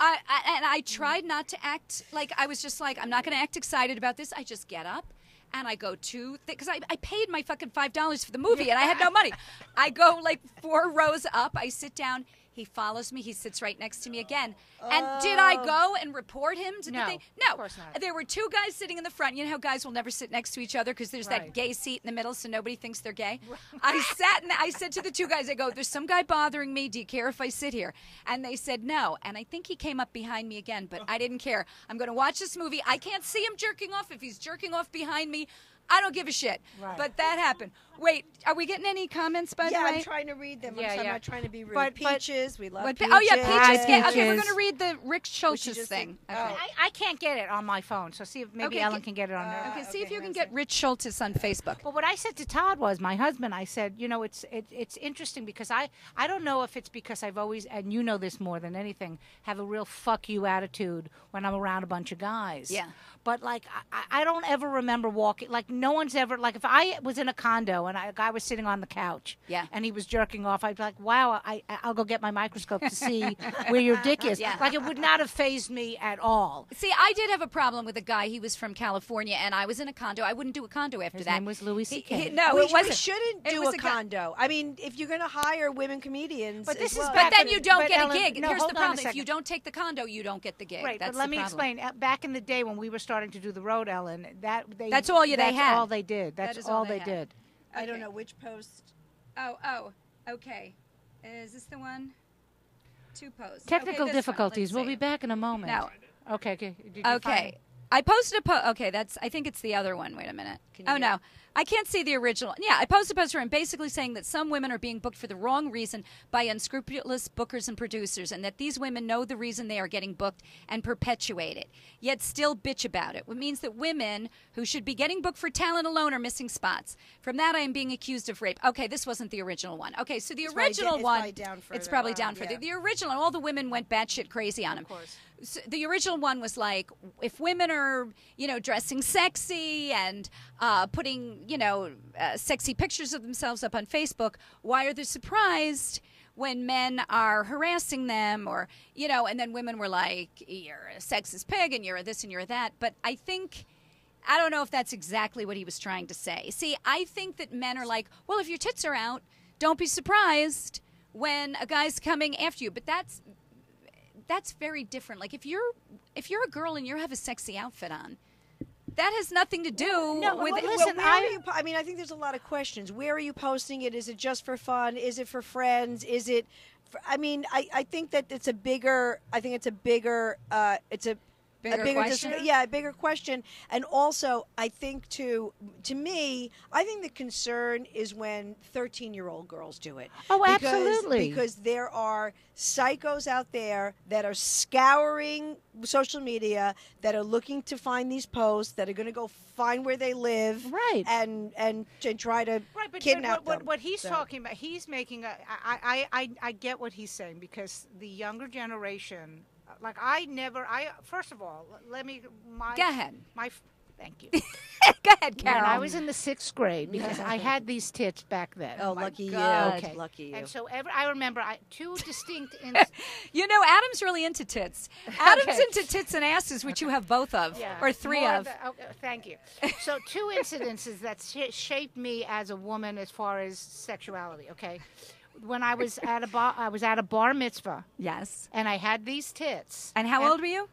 I tried not to act like I was just like, I'm not going to act excited about this. I just get up and I go to, because I paid my fucking $5 for the movie and I had no money. I go like 4 rows up. I sit down. He follows me. He sits right next to me again. And did I go and report him to the No, thing? of course not. There were 2 guys sitting in the front. You know how guys will never sit next to each other because there's that Right. gay seat in the middle so nobody thinks they're gay? I sat and I said to the 2 guys, I go, there's some guy bothering me. Do you care if I sit here? And they said no. And I think he came up behind me again, but I didn't care. I'm going to watch this movie. I can't see him jerking off. If he's jerking off behind me, I don't give a shit. Right. But that happened. Wait, are we getting any comments, by the way? I'm trying to read them. Yeah, I'm yeah. not trying to be rude. But- Peaches, we love What- Peaches. oh, yeah, Peaches. Hi, Yeah, okay, we're Peaches. going to read the Rick Schultz's just thing. did- Okay. I can't get it on my phone, so see if maybe Okay, Ellen can get it on there. Okay, see if okay, you can one get Rich Schultz on Facebook. But what I said to Todd was, my husband, I said, it's interesting because I don't know if it's because I've always, and you know this more than anything, have a real fuck you attitude when I'm around a bunch of guys. Yeah. But like, I don't ever remember walking, like no one's ever, like if I was in a condo and a guy was sitting on the couch Yeah. and he was jerking off, I'd be like, wow, I'll go get my microscope to see where your dick is. Yeah. Like it would not have fazed me at all. See, I did have a problem with a guy. He was from California, and I was in a condo. I wouldn't do a condo after His that. name was Louis C.K. No, we, it wasn't. we shouldn't It do was a guy- condo. I mean, if you're going to hire women comedians, But this as is well. back But then in- you don't but get Ellen, a gig. no, Here's hold the on a problem: if second. you don't take the condo, you don't get the gig. Right, That's but let the me problem. explain. Back in the day when we were starting to do the road, Ellen, That's all they that's had. all they did. That's is all all they they had. did. I don't Okay. know which post. Oh, okay. Is this the one? 2 posts. Technical Okay, this one. difficulties. Let's We'll see. be back in a moment. No. Okay. Did you find Okay. it? I posted a post. Okay, I think it's the other one. Wait a minute. Can you Oh, get- no. I can't see the original. Yeah, I posted a post where I'm basically saying that some women are being booked for the wrong reason by unscrupulous bookers and producers, and that these women know the reason they are getting booked and perpetuate it, yet still bitch about it. It means that women who should be getting booked for talent alone are missing spots. From that, I am being accused of rape. Okay, this wasn't the original one. Okay, so the probably original it's one. probably down It's further. probably down further. Yeah. The original, all the women went batshit crazy on him. Of course. So the original one was like, if women are, dressing sexy and putting, sexy pictures of themselves up on Facebook, why are they surprised when men are harassing them? Or, and then women were like, you're a sexist pig and you're a this and you're a that. But I don't know if that's exactly what he was trying to say. See, I think that men are like, well, if your tits are out, don't be surprised when a guy's coming after you. But that's very different. Like if you're a girl and you have a sexy outfit on, that has nothing to do with it. listen, where are you I mean, I think there's a lot of questions. Where are you posting it? Is it just for fun? Is it for friends? Is it? I mean, I think that it's a bigger. I think it's a bigger. It's a Bigger question? A bigger question. And also, I think to me, I think the concern is when 13-year-old girls do it. Oh, Because- absolutely. Because there are psychos out there that are scouring social media, that are looking to find these posts, that are going to go find where they live, Right. and try to Right, but kidnap what, them. what he's So- talking about, he's making I get what he's saying, because the younger generation, like first of all, let me, Go ahead. Thank you. Go ahead, Carol. When I was in the 6th grade, because I had these tits back then. Oh, lucky God. you. Okay. Lucky you. And so I remember two distinct Adam's really into tits. Adam's Okay. into tits and asses, which you have both of, or 3 more of. okay, thank you. So 2 incidences that shaped me as a woman as far as sexuality. Okay, when I was at a bar mitzvah, Yes. and I had these tits. And how old were you?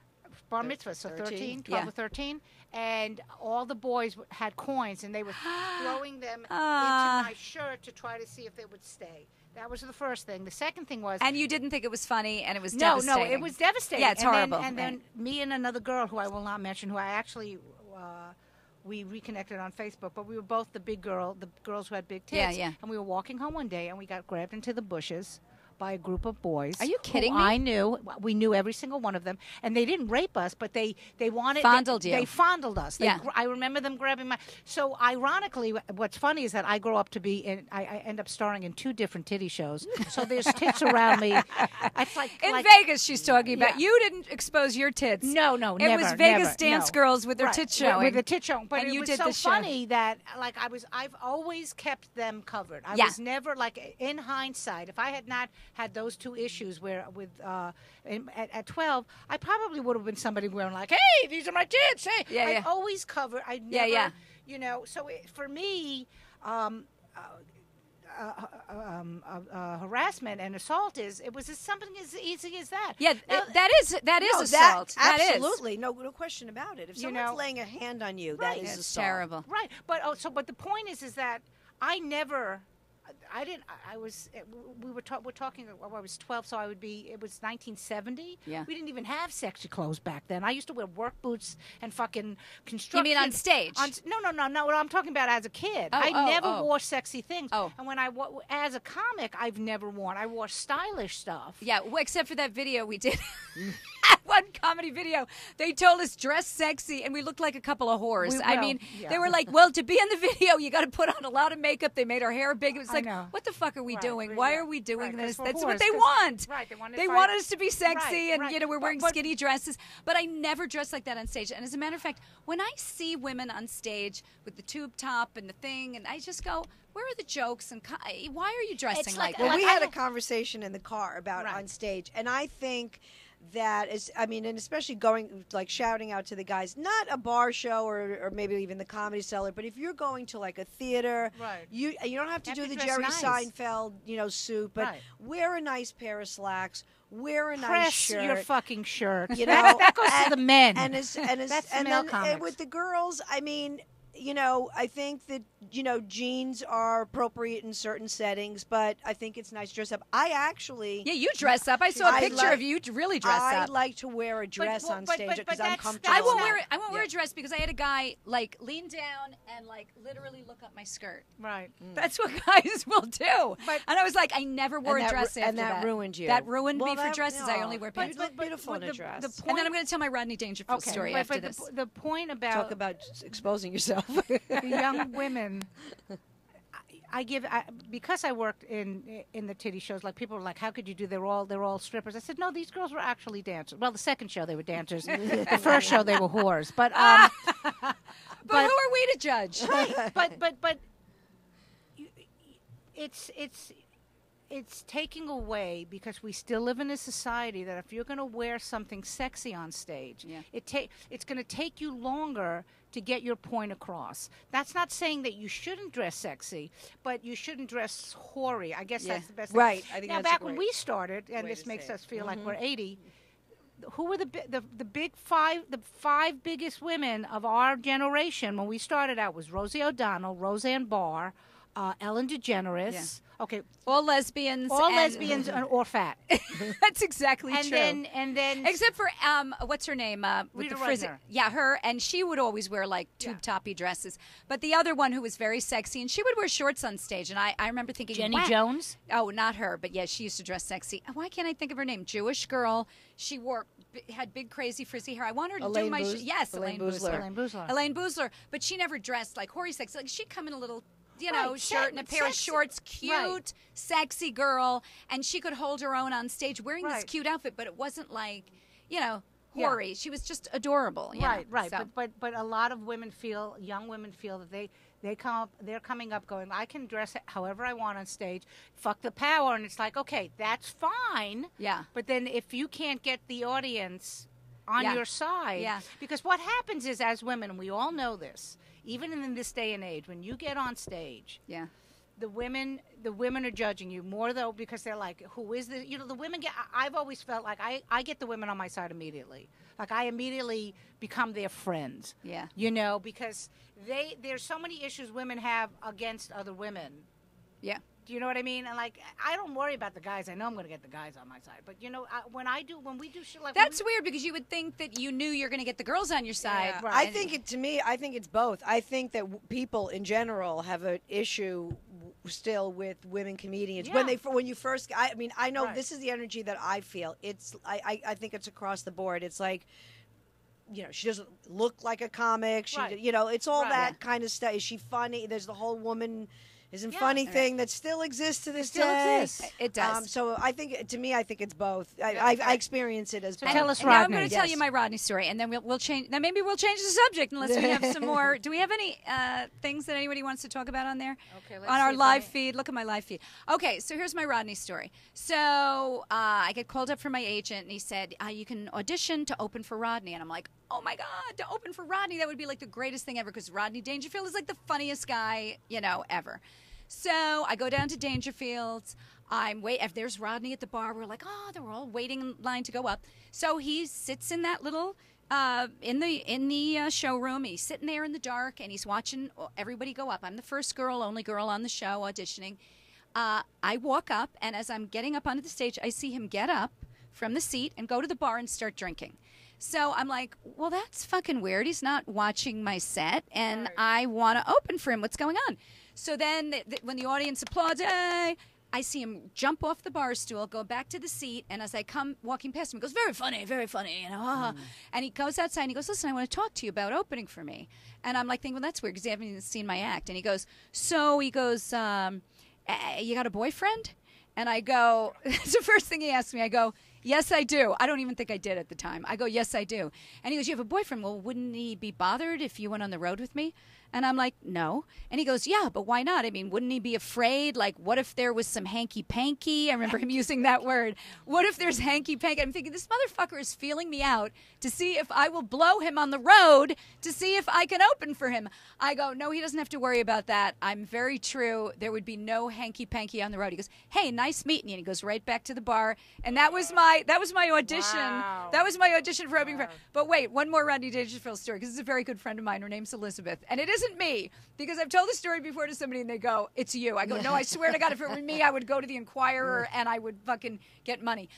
Bar mitzvah, so 13. 12 Yeah. or 13. And all the boys had coins, and they were throwing them into Ah. my shirt to try to see if they would stay. That was the first thing. The second thing was, And you didn't think it was funny, and it was no, devastating. it was devastating. Yeah, it's and horrible. Then, and then me and another girl who I will not mention, who I actually we reconnected on Facebook, but we were both the girls who had big tits. Yeah, yeah. And we were walking home one day, and we got grabbed into the bushes by a group of boys. Are you kidding who me? I knew. We knew every single one of them, and they didn't rape us, but they wanted Fondled you. They fondled us. Yeah. I remember them grabbing my. So ironically, what's funny is that I grow up to be in. I end up starring in 2 different titty shows. So there's tits around me. It's like In Vegas, she's talking about. Yeah. You didn't expose your tits. No, It never. was Vegas never, dance no. girls with their Right, tits showing. with the tit showing. But And it you was did so the show. funny that I've always kept them covered. I Yeah. was never in hindsight. If I had not had those 2 issues where at 12, I probably would have been somebody wearing like, hey, these are my tits. Hey, Yeah, I yeah. always covered. I Yeah, never, yeah. So for me. Harassment and assault it was something as easy as that. Yeah, Now, that is No, assault. That is. absolutely no question about it. If You someone's know- laying a hand on you, Right. that is It's assault. terrible. Right, but but the point is that I never, I didn't. I was. We're talking. Well, I was 12, so I would be. It was 1970. Yeah. We didn't even have sexy clothes back then. I used to wear work boots and fucking You construction. mean on stage? No. What I'm talking about as a kid. I never wore sexy things. Oh. And when as a comic, I've never worn. I wore stylish stuff. Yeah, well, except for that video we did. One comedy video. They told us dress sexy, and we looked like a couple of whores. I mean, yeah. they were like, well, to be in the video, you got to put on a lot of makeup. They made our hair big. It was I like, know. what the fuck are we Right, doing? right, Why yeah. are we doing Right, 'cause this? we're That's whores, what they 'cause- want. Right, they wanted They to want fight- us to be sexy, and, right. you know, we're wearing But- skinny dresses. But I never dress like that on stage. And as a matter of fact, when I see women on stage with the tube top and the thing, and I just go, where are the jokes? And why are you dressing It's like like- that? Well, we I had a don't- conversation in the car about Right. on stage, and I think that is, I mean, and especially going like shouting out to the guys, not a bar show or maybe even the Comedy Cellar, but if you're going to like a theater, Right. you don't have to You do have the to dress Jerry nice. Seinfeld suit, but Right. wear a nice pair of slacks, wear a nice Press shirt. your fucking shirt. You That know, goes to the men. and as That's and male then comics. with the girls, I mean, I think that jeans are appropriate in certain settings, but I think it's nice to dress up. I actually, Yeah, you dress up. I saw a I picture like- of you to really dress I up. like to wear a dress well, on but- stage but because I'm that's- comfortable. I won't not- wear it. I won't wear a Yeah. dress because I had a guy like lean down and like literally look up my skirt. Right. That's what guys will do. But- and I was like, I never wore And a that dress ru- after and that ruined you. That ruined Well, me for that- dresses. I no. only wear But- pants. you look beautiful in a dress. The and point, then I'm going to tell my Rodney Dangerfield story but- after but this. The point about Talk about exposing yourself. the young women. Because I worked in the titty shows. Like people were like, "How could you do? They're all strippers." I said, "No, these girls were actually dancers." Well, the second show they were dancers. The first show they were whores. But but who are we to judge? but it's taking away, because we still live in a society that if you're going to wear something sexy on stage, Yeah. it's going to take you longer to get your point across. That's not saying that you shouldn't dress sexy, but you shouldn't dress hoary. I guess Yeah. that's the best Right. thing. I think now, that's a back when great we started, and way this to makes say us it. feel like we're 80, who were the big five? The 5 biggest women of our generation when we started out was Rosie O'Donnell, Roseanne Barr, Ellen DeGeneres. Okay, All lesbians. all and- lesbians or fat. That's exactly and true. then Except for what's her name? With Rita the frizzy. Rudner. Yeah, her, and she would always wear like tube toppy dresses. But the other one who was very sexy, and she would wear shorts on stage. And I remember thinking, Jenny wow. Jones. Oh, not her, but yeah, she used to dress sexy. Why can't I think of her name? Jewish girl. She had big crazy frizzy hair. I want her to do Elaine my Boos- yes, Elaine Elaine Boosler. Boosler. Elaine Boosler. Elaine Boosler, but she never dressed like hoary sexy. Like she'd come in a little, Right, shirt and a pair of sexy. shorts, cute, Right. sexy girl, and she could hold her own on stage wearing this Right. cute outfit, but it wasn't like, Yeah. hoary. She was just adorable. you Right, know, right. so. But a lot of young women feel that they're coming up going, I can dress however I want on stage. Fuck the power, and it's like, okay, that's fine. Yeah. But then if you can't get the audience on Yeah. your side, Yeah. because what happens is, as women, and we all know this, even in this day and age, when you get on stage, Yeah. the women are judging you more, though, because they're like, who is this? The women get, I've always felt like I get the women on my side immediately. Like I immediately become their friends. Yeah. Because there's so many issues women have against other women. Yeah. Do you know what I mean? And like, I don't worry about the guys. I know I'm going to get the guys on my side. But you know, when we do shit like That's weird because you would think that you knew you're going to get the girls on your side. Right. I think I think it's both. I think that people in general have an issue still with women comedians when you first. I mean, I know this is the energy that I feel. It's I think it's across the board. It's like, you know, she doesn't look like a comic. She, you know, it's all that kind of stuff. Is she funny? There's the whole woman isn't funny thing that still exists to this day. It does. So I think, to me, I think it's both. I experience it as both. tell us, and now I'm Rodney. going to tell you my Rodney story, and then we'll change. Then maybe we'll change the subject unless we have some more. Do we have any things that anybody wants to talk about on there? Okay, let's on our see live feed. Look at my live feed. Okay, so here's my Rodney story. So I get called up from my agent, and he said you can audition to open for Rodney, and I'm like, oh my God, to open for Rodney, that would be like the greatest thing ever because Rodney Dangerfield is like the funniest guy, you know, ever. So I go down to Dangerfield's. If there's Rodney at the bar, we're like, they're all waiting in line to go up. So he sits in that little in the showroom. He's sitting there in the dark and he's watching everybody go up. I'm the first only girl on the show auditioning. I walk up, and as I'm getting up onto the stage, I see him get up from the seat and go to the bar and start drinking. So I'm like, well, that's fucking weird. He's not watching my set, and I want to open for him. What's going on? So then when the audience applauds, I see him jump off the bar stool, go back to the seat, and as I come walking past him, he goes, very funny, you know. And he goes outside, and he goes, listen, I want to talk to you about opening for me. And I'm like thinking, well, that's weird because they haven't even seen my act. And he goes, you got a boyfriend? And I go, it's the first thing he asked me. I go, yes, I do. I don't even think I did at the time. I go, yes, I do. And he goes, you have a boyfriend. Well, wouldn't he be bothered if you went on the road with me? And I'm like, no. And he goes, yeah, but why not? I mean, wouldn't he be afraid? Like, what if there was some hanky-panky? I remember him using that word. What if there's hanky-panky? I'm thinking, this motherfucker is feeling me out to see if I will blow him on the road to see if I can open for him. I go, no, he doesn't have to worry about that. I'm very true. There would be no hanky-panky on the road. He goes, hey, nice meeting you. And he goes right back to the bar. And that was my audition. Wow. That was my audition for opening for. But wait, one more Rodney Dangerfield story, because it's a very good friend of mine. Her name's Elizabeth. And it isn't me, because I've told the story before to somebody and they go, it's you. I go, no, I swear to God, if it were me, I would go to the Inquirer and I would fucking get money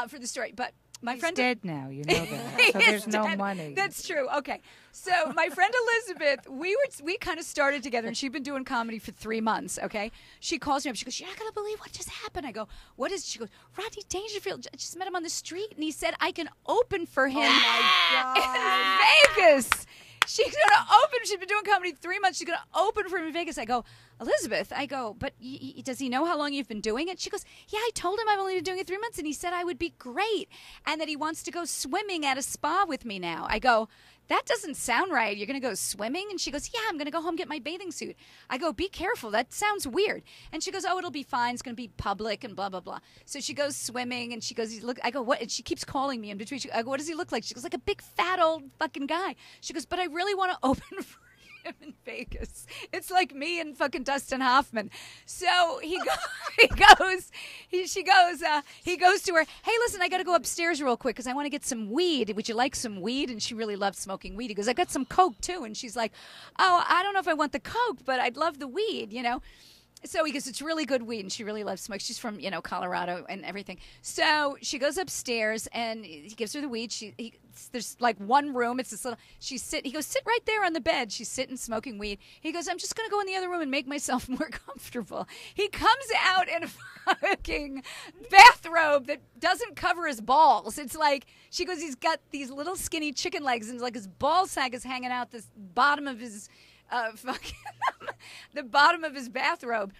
for the story. But my friend dead now, you know that. So there's no money. That's true. Okay. So my friend Elizabeth, we kind of started together, and she'd been doing comedy for 3 months, okay? She calls me up. She goes, you're not going to believe what just happened. I go, what is it? She goes, Rodney Dangerfield, I just met him on the street, and he said I can open for him in Vegas. She's going to open. She's been doing comedy 3 months. She's going to open for him in Vegas. I go, Elizabeth, but does he know how long you've been doing it? She goes, yeah, I told him I've only been doing it 3 months, and he said I would be great, and that he wants to go swimming at a spa with me now. I go, that doesn't sound right. You're going to go swimming? And she goes, yeah, I'm going to go home, get my bathing suit. I go, be careful. That sounds weird. And she goes, oh, it'll be fine. It's going to be public and blah, blah, blah. So she goes swimming, and she goes, look. I go, what? And she keeps calling me in between. I go, what does he look like? She goes, like a big, fat, old fucking guy. She goes, but I really want to open for him in Vegas. It's like me and fucking Dustin Hoffman. So he goes to her, hey, listen, I got to go upstairs real quick because I want to get some weed. Would you like some weed? And she really loves smoking weed. He goes, I got some Coke too. And she's like, oh, I don't know if I want the Coke, but I'd love the weed, you know. So he goes, it's really good weed, and she really loves smoke. She's from, Colorado and everything. So she goes upstairs, and he gives her the weed. There's like one room. It's this little. He goes, sit right there on the bed. She's sitting smoking weed. He goes, I'm just gonna go in the other room and make myself more comfortable. He comes out in a fucking bathrobe that doesn't cover his balls. It's like, she goes, he's got these little skinny chicken legs, and like his ball sack is hanging out the bottom of his. The bottom of his bathrobe.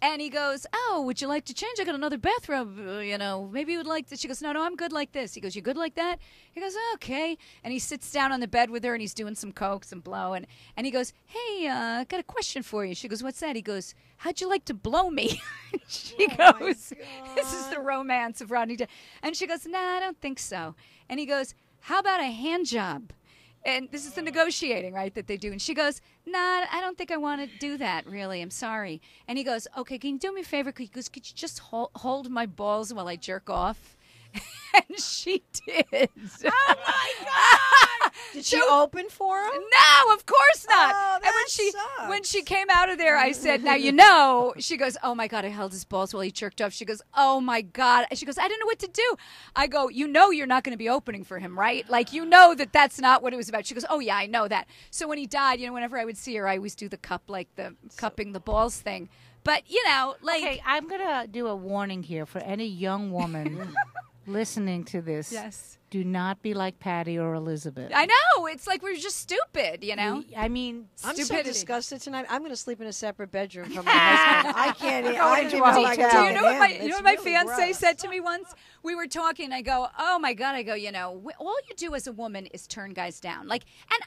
And he goes, oh, would you like to change? I got another bathrobe, maybe you would like this. She goes, no, I'm good like this. He goes, you good like that? He goes, okay. And he sits down on the bed with her, and he's doing some coke, some blow. And he goes, hey, I got a question for you. She goes, what's that? He goes, how'd you like to blow me? She goes, this is the romance of Rodney. And she goes, nah, I don't think so. And he goes, how about a hand job? And this is the negotiating, right, that they do. And she goes, nah, I don't think I want to do that, really. I'm sorry. And he goes, okay, can you do me a favor? He goes, could you just hold my balls while I jerk off? And she did. Oh, my God! Did she open for him? No, of course not. Oh, and that when she sucks. came out of there, I said, "Now you know." She goes, "Oh my God, I held his balls while he jerked off." She goes, "Oh my God." She goes, "I didn't know what to do." I go, "You know, you're not going to be opening for him, right? Like, you know that's not what it was about." She goes, "Oh yeah, I know that." So when he died, whenever I would see her, I always do the cupping the balls thing. But Okay, I'm gonna do a warning here for any young woman listening to this. Yes. Do not be like Patty or Elizabeth. I know. It's like we're just stupid, I mean, I'm so Stupidity. disgusted tonight. I'm going to sleep in a separate bedroom from my husband. I can't. I don't even a know if I hotel. can Do you know what my It's my really fiance gross. said to me once? We were talking. I go, "Oh my God!" I go, all you do as a woman is turn guys down. Like, and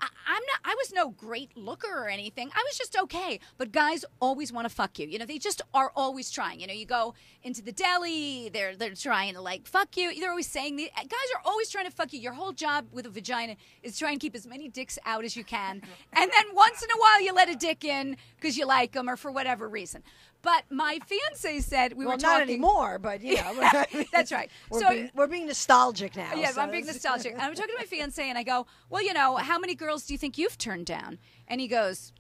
I'm not. I was no great looker or anything. I was just okay. But guys always want to fuck you. They just are always trying. You go into the deli. They're trying to like fuck you. They're always saying guys are always trying to fuck you. Your whole job with a vagina is try and keep as many dicks out as you can, and then once in a while you let a dick in because you like them or for whatever reason. But my fiance said we were talking. Not anymore, but That's right. We're being nostalgic now. Yeah, so I'm being it's- nostalgic. And I'm talking to my fiance, and I go, "Well, how many girls do you think you've turned down?" And he goes,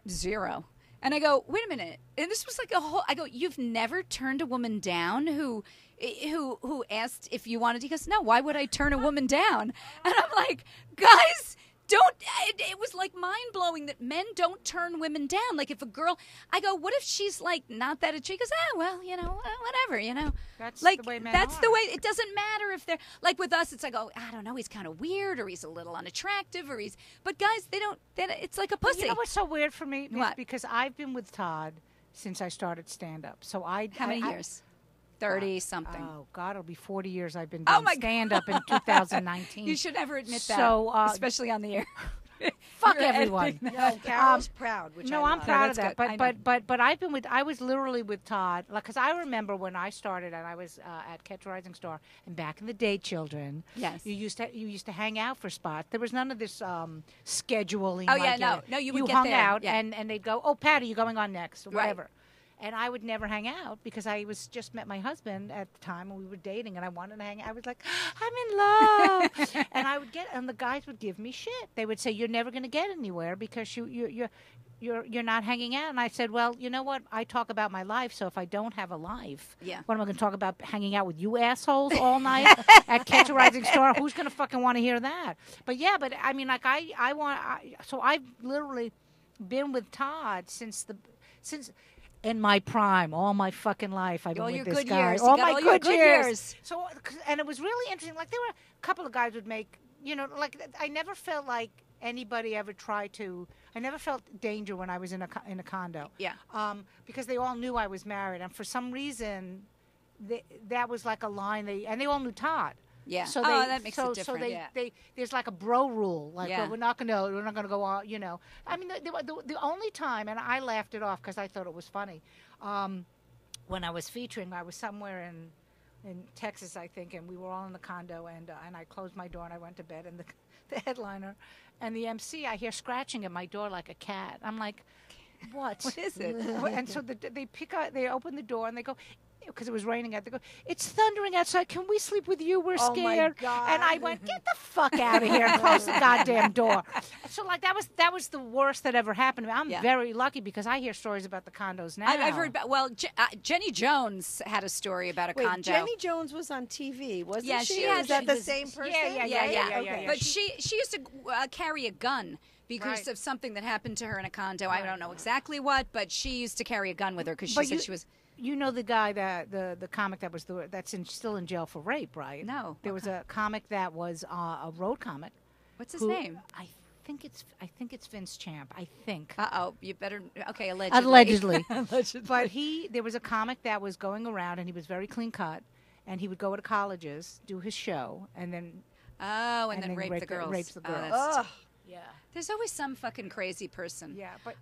0. And I go, "Wait a minute." And this was like I go, "You've never turned a woman down who asked if you wanted?" He goes, "No, why would I turn a woman down?" And I'm like, "Guys, don't." It was like mind blowing that men don't turn women down. Like if a girl, I go, "What if she's like not that?" She goes, "Well, whatever, That's like the way men that's are. the way. It doesn't matter if they're like with us. It's like, oh, I don't know, he's kind of weird, or he's a little unattractive, or he's. But guys, they don't. It's like a pussy. You know what's so weird for me? What? Because I've been with Todd since I started stand up. So How many years? 30 something. Oh God, it'll be 40 years I've been Oh, doing my stand up in 2019. You should never admit that, So, especially on the air. Fuck You're everyone. editing that. No, Carol's proud. Which No, I I'm love. proud of that's that. good. I know. But I was literally with Todd, like, because I remember when I started and I was at Catch a Rising Star, and back in the day, children, Yes. you used to hang out for spots. There was none of this scheduling. Oh, yeah, like, no, you would get hung there, out, yeah. and they'd go, "Oh, Patty, you're going on next," or Right. whatever. And I would never hang out because I was just met my husband at the time and we were dating, and I wanted to hang out. I was like, "I'm in love," and the guys would give me shit. They would say, "You're never going to get anywhere because you're not hanging out." And I said, "Well, you know what? I talk about my life, so if I don't have a life, Yeah. what am I going to talk about? Hanging out with you assholes all night at Catch a Rising Star? Who's going to fucking want to hear that?" But I mean, like so I've literally been with Todd since in my prime, all my fucking life, I've been All with your this good guy. years. You All got my all your good good years. years. So, and it was really interesting. Like there were a couple of guys would make, like I never felt like anybody ever tried to. I never felt danger when I was in a condo. Yeah. Because they all knew I was married, and for some reason, that was like a line. They all knew Todd. Yeah. So that makes it so different. they there's like a bro rule, like Yeah. well, we're not gonna go on, I mean, the only time, and I laughed it off because I thought it was funny, when I was featuring, I was somewhere in Texas, I think, and we were all in the condo, and I closed my door and I went to bed, and the headliner and the MC, I hear scratching at my door like a cat. I'm like, what? What is it? And so they open the door and they go, because it was raining out. They go, "It's thundering outside. Can we sleep with you? We're Oh, my scared." God. And I went, "Get the fuck out of here and close the goddamn door." So like that was the worst that ever happened to me. I'm Yeah. very lucky because I hear stories about the condos now. I've heard about. Well, Jenny Jones had a story about a Wait, condo. Jenny Jones was on TV, wasn't Yeah, she? she Or had- is that she the was- same person? Yeah. But She- she used to carry a gun because Right. of something that happened to her in a condo. I don't know exactly what, but she used to carry a gun with her because she But said she was. You know the guy the comic that's still in jail for rape, right? No. There was a comic that was a road comic. What's his who- name? I think it's Vince Champ. I think. Oh, you better. Okay, allegedly. Allegedly. Allegedly. But there was a comic that was going around, and he was very clean cut, and he would go to colleges, do his show, and then Oh, and then rape the girls. rapes the Oh, girls. that's- Ugh. yeah, there's always some fucking crazy person. yeah. But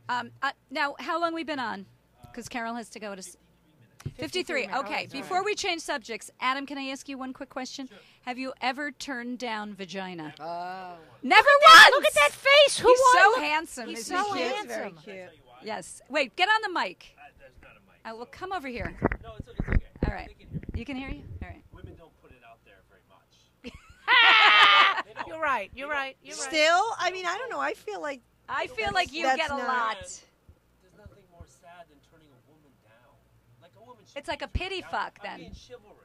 Now, how long we been on? Because Carole has to go to. 53. 53 minutes. Okay. Oh, that's Before we change subjects, Adam, can I ask you one quick question? Sure. Have you ever turned down vagina? Oh. Never once. look at that face. Who He's won? so handsome. He's isn't so he cute? handsome. Very cute. Yes. Wait. Get on the mic. There's not a mic. Well, come over here. No, it's okay. All right. They can hear me. You can hear you. All right. Women don't put it out there very much. You're right. You're right. Still, I mean, I don't know. I feel like you That's get a not- lot. There's nothing more sad than turning a woman down. Like a woman. It's like a pity fuck I'm then. being chivalrous.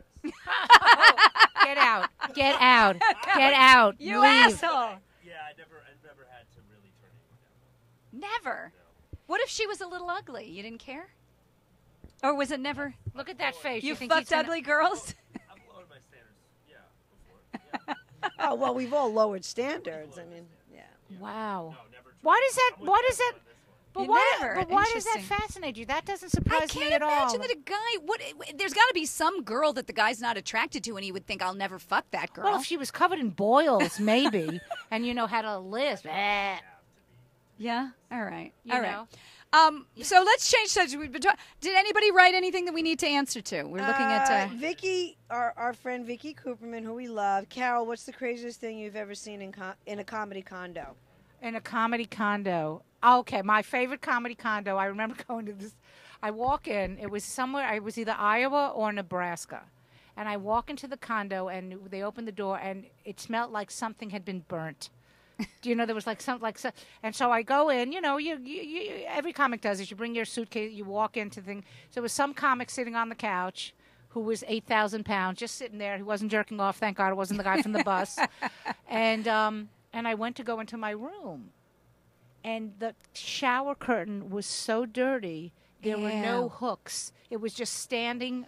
Get out. Get out. Get out. You Leave. asshole. Yeah, I never had to really turn anyone down. Never. What if she was a little ugly? You didn't care? Or was it never? Look at that face. You think he's fucked gonna- ugly girls? I've lowered my standards. Yeah, before. Yeah. oh well, we've all lowered standards. I mean, yeah. Wow. No, never. Why does that? I'm with Why does Jeff that? on this one. But You why? never. But why does that Interesting. fascinate you? That doesn't I surprise me can't at all. imagine that a guy. There's got to be some girl that the guy's not attracted to, and he would think, "I'll never fuck that girl." Well, if she was covered in boils, maybe, and had a lisp. Yeah. All right. You All know? right. So let's change subject. We've been did anybody write anything that we need to answer to? We're looking at. Vicky, our friend Vicky Cooperman, who we love. Carol, what's the craziest thing you've ever seen in a comedy condo? In a comedy condo. Okay, my favorite comedy condo. I remember going to this. I walk in. It was somewhere. I was either Iowa or Nebraska, and I walk into the condo, and they opened the door, and it smelled like something had been burnt. Do you know there was like something like so, and so I go in. You every comic does is you bring your suitcase, you walk into the thing. So there was some comic sitting on the couch who was 8,000 pounds, just sitting there. He wasn't jerking off. Thank God it wasn't the guy from the bus. And I went to go into my room, and the shower curtain was so dirty. There were no Ew. hooks. It was just standing.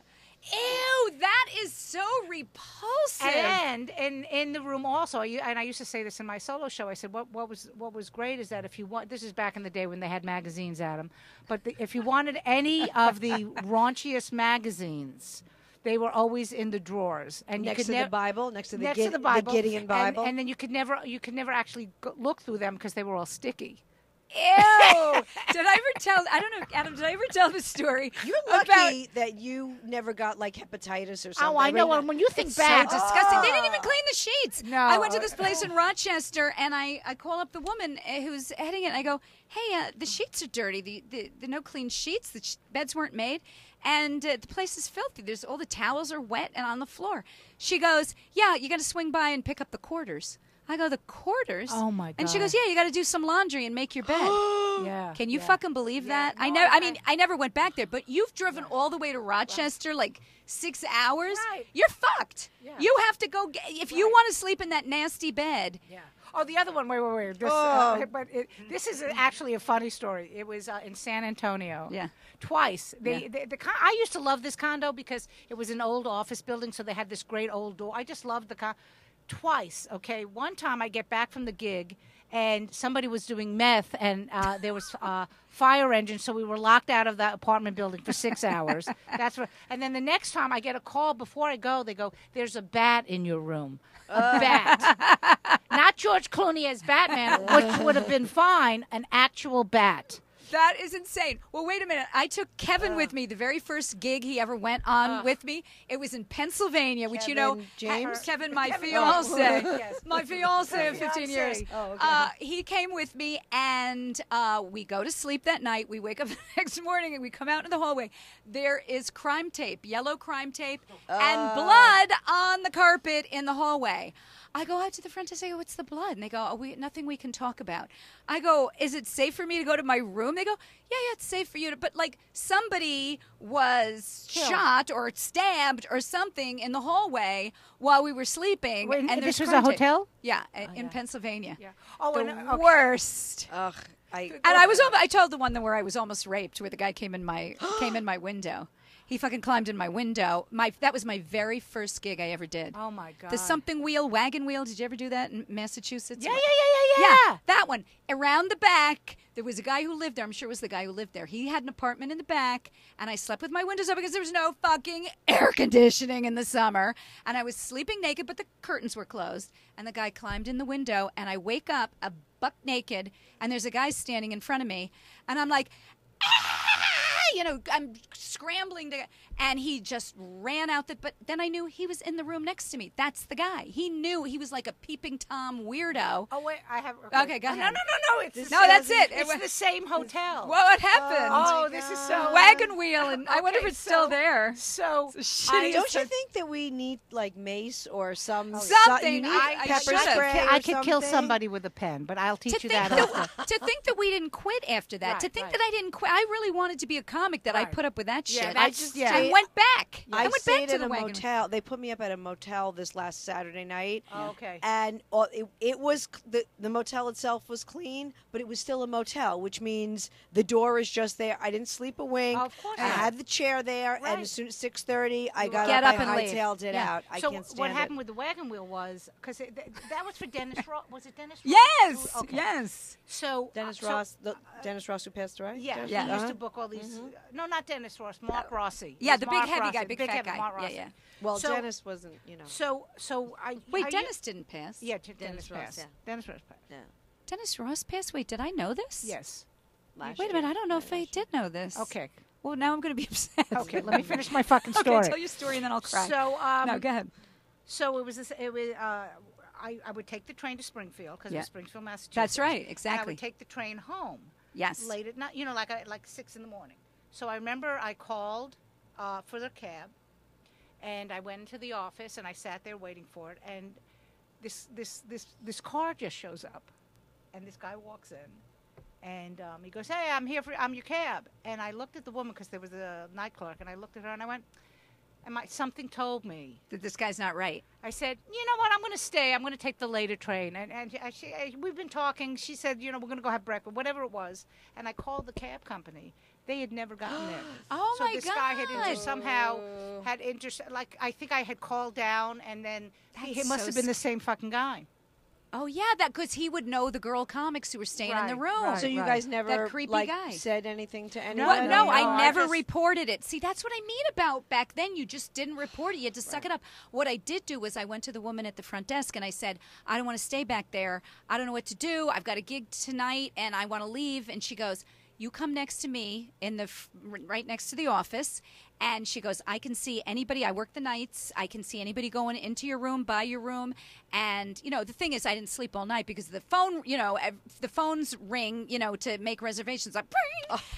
Ew, that is so repulsive. And in the room also, I used to say this in my solo show. I said, what was great is that if you want, this is back in the day when they had magazines at them, but if you wanted any of the raunchiest magazines, they were always in the drawers. And Next you to could the Bible, next to the Bible, the Gideon Bible. and then you could never actually look through them because they were all sticky. Ew. Did I ever tell? I don't know, Adam. Did I ever tell the story? You're lucky about, that you never got like hepatitis or something. Oh, I know. Right? When you think It's back, so disgusting. They didn't even clean the sheets. No. I went to this place in Rochester, and I call up the woman who's heading it. And I go, "Hey, the sheets are dirty. The no clean sheets. The beds weren't made, and the place is filthy. There's all the towels are wet and on the floor." She goes, "Yeah, you got to swing by and pick up the quarters." I go, "The quarters?" Oh my God! And she goes, "Yeah, you got to do some laundry and make your bed." Yeah. Can you yeah. fucking believe that? No, I mean, I never went back there, but you've driven all the way to Rochester, like 6 hours. Right. You're fucked. Yeah. You have to go if you want to sleep in that nasty bed. Yeah. Oh, the other one. Wait. This, Oh. This is actually a funny story. It was in San Antonio. Yeah. Twice. I used to love this condo because it was an old office building, so they had this great old door. I just loved the condo. Twice. Okay. One time I get back from the gig, and somebody was doing meth, and there was fire engine, so we were locked out of the apartment building for 6 hours. That's what. And then the next time I get a call before I go, they go, "There's a bat in your room." A bat, not George Clooney as Batman, which would have been fine. An actual bat. That is insane. Well, wait a minute. I took Kevin with me, the very first gig he ever went on with me. It was in Pennsylvania, which, you know, Kevin James? Kevin, my Kevin- fiance. Yes. My fiance of 15 years. Oh, okay. He came with me, and we go to sleep that night. We wake up the next morning, and we come out in the hallway. There is crime tape, yellow crime tape, and blood on the carpet in the hallway. I go out to the front to say, "Oh, what's the blood?" And they go, "Oh, nothing we can talk about." I go, "Is it safe for me to go to my room?" They go, yeah, it's safe for you to. But like somebody was shot or stabbed or something in the hallway while we were sleeping. Wait, and this there's was crime a tape. hotel? Yeah, in Pennsylvania. Yeah. Oh, The and, okay. worst. Ugh. And I told the one where I was almost raped, where the guy came in my window. He fucking climbed in my window. That was my very first gig I ever did. Oh my God. The something wheel, wagon wheel. Did you ever do that in Massachusetts? Yeah. Yeah, that one. Around the back, there was a guy who lived there. I'm sure it was the guy who lived there. He had an apartment in the back, and I slept with my windows up because there was no fucking air conditioning in the summer. And I was sleeping naked, but the curtains were closed. And the guy climbed in the window, and I wake up buck naked, and there's a guy standing in front of me, and I'm like, ah! You know, I'm scrambling to, And he just ran out. But then I knew he was in the room next to me. That's the guy. He knew he was like a peeping Tom weirdo. Oh wait, I have. Okay, go ahead. No. It's No, that's it. It's the same hotel. What happened? Oh, this is so Wagon wheel, and I wonder if Okay, it's still so- there. So Don't you think that we need like mace or some Something. You need I pepper should've. spray I or could kill something? somebody with a pen, but I'll teach you that. To think that we didn't quit after that. Right, To think right. that I didn't quit. I really wanted to be a comic. That I Right. put up with that Yeah, shit. that's- yeah. I went back. I went back stayed to in the a wagon. motel. They put me up at a motel this last Saturday night. Oh, okay. And it was the motel itself was clean, but it was still a motel, which means the door is just there. I didn't sleep a wink. Oh, of course I not. had the chair there, and Right. as soon as 6:30, I got Get up, up I and leave. hightailed it Yeah. out. I So can't stand what it. happened with the wagon wheel was because that was for Dennis Ross. Was it Dennis Ross? Yes. Okay. Yes. So Dennis so- Ross, Dennis Ross who passed away. Yeah, Dennis he Yeah. Ross? used to book all these. No, not Dennis Ross. Mark Rossi. It Yeah, was the big Mark heavy Rossi, guy, big fat heavy guy. Mark Yeah, Rossi. yeah. Well, So- Dennis wasn't, So I Wait, I- Dennis didn't pass. Yeah, Dennis Dennis Ross, passed. yeah. Dennis Ross passed. Yeah. Dennis Ross passed. Wait, did I know this? Yes. Last Wait a year. minute. I don't know if I did know this. Okay. Well, now I'm going to be upset. Okay. Let me finish my fucking story. Okay, tell your story and then I'll cry. So no, go ahead. So it was. I would take the train to Springfield because it Yeah. was Springfield, Massachusetts. That's right, And I exactly. would take the train home Yes. late at night. Like 6 in the morning. So I remember I called for the cab, and I went into the office and I sat there waiting for it. And this car just shows up, and this guy walks in, and he goes, "Hey, I'm your cab." And I looked at the woman because there was a night clerk, and I looked at her and I went, something told me. That this guy's not right. I said, you know what, I'm going to stay. I'm going to take the later train. And we've been talking. She said, we're going to go have breakfast, whatever it was. And I called the cab company. They had never gotten there. Oh, so my this guy had God. somehow had I think I had called down, and then he That's must so have been the same fucking guy. Oh, yeah, that because he would know the girl comics who were staying in the Right, room. right. So you guys never creepy like guy. said anything to anyone? Well, no, no, I I never just- reported it. See, that's what I mean about back then. You just didn't report it. You had to suck it up. What I did do was I went to the woman at the front desk and I said, I don't want to stay back there. I don't know what to do. I've got a gig tonight and I want to leave. And she goes, you come next to me right next to the office. And she goes, I can see anybody. I work the nights. I can see anybody going into your room, by your room. And, the thing is, I didn't sleep all night because the phone, the phones ring, to make reservations. Like,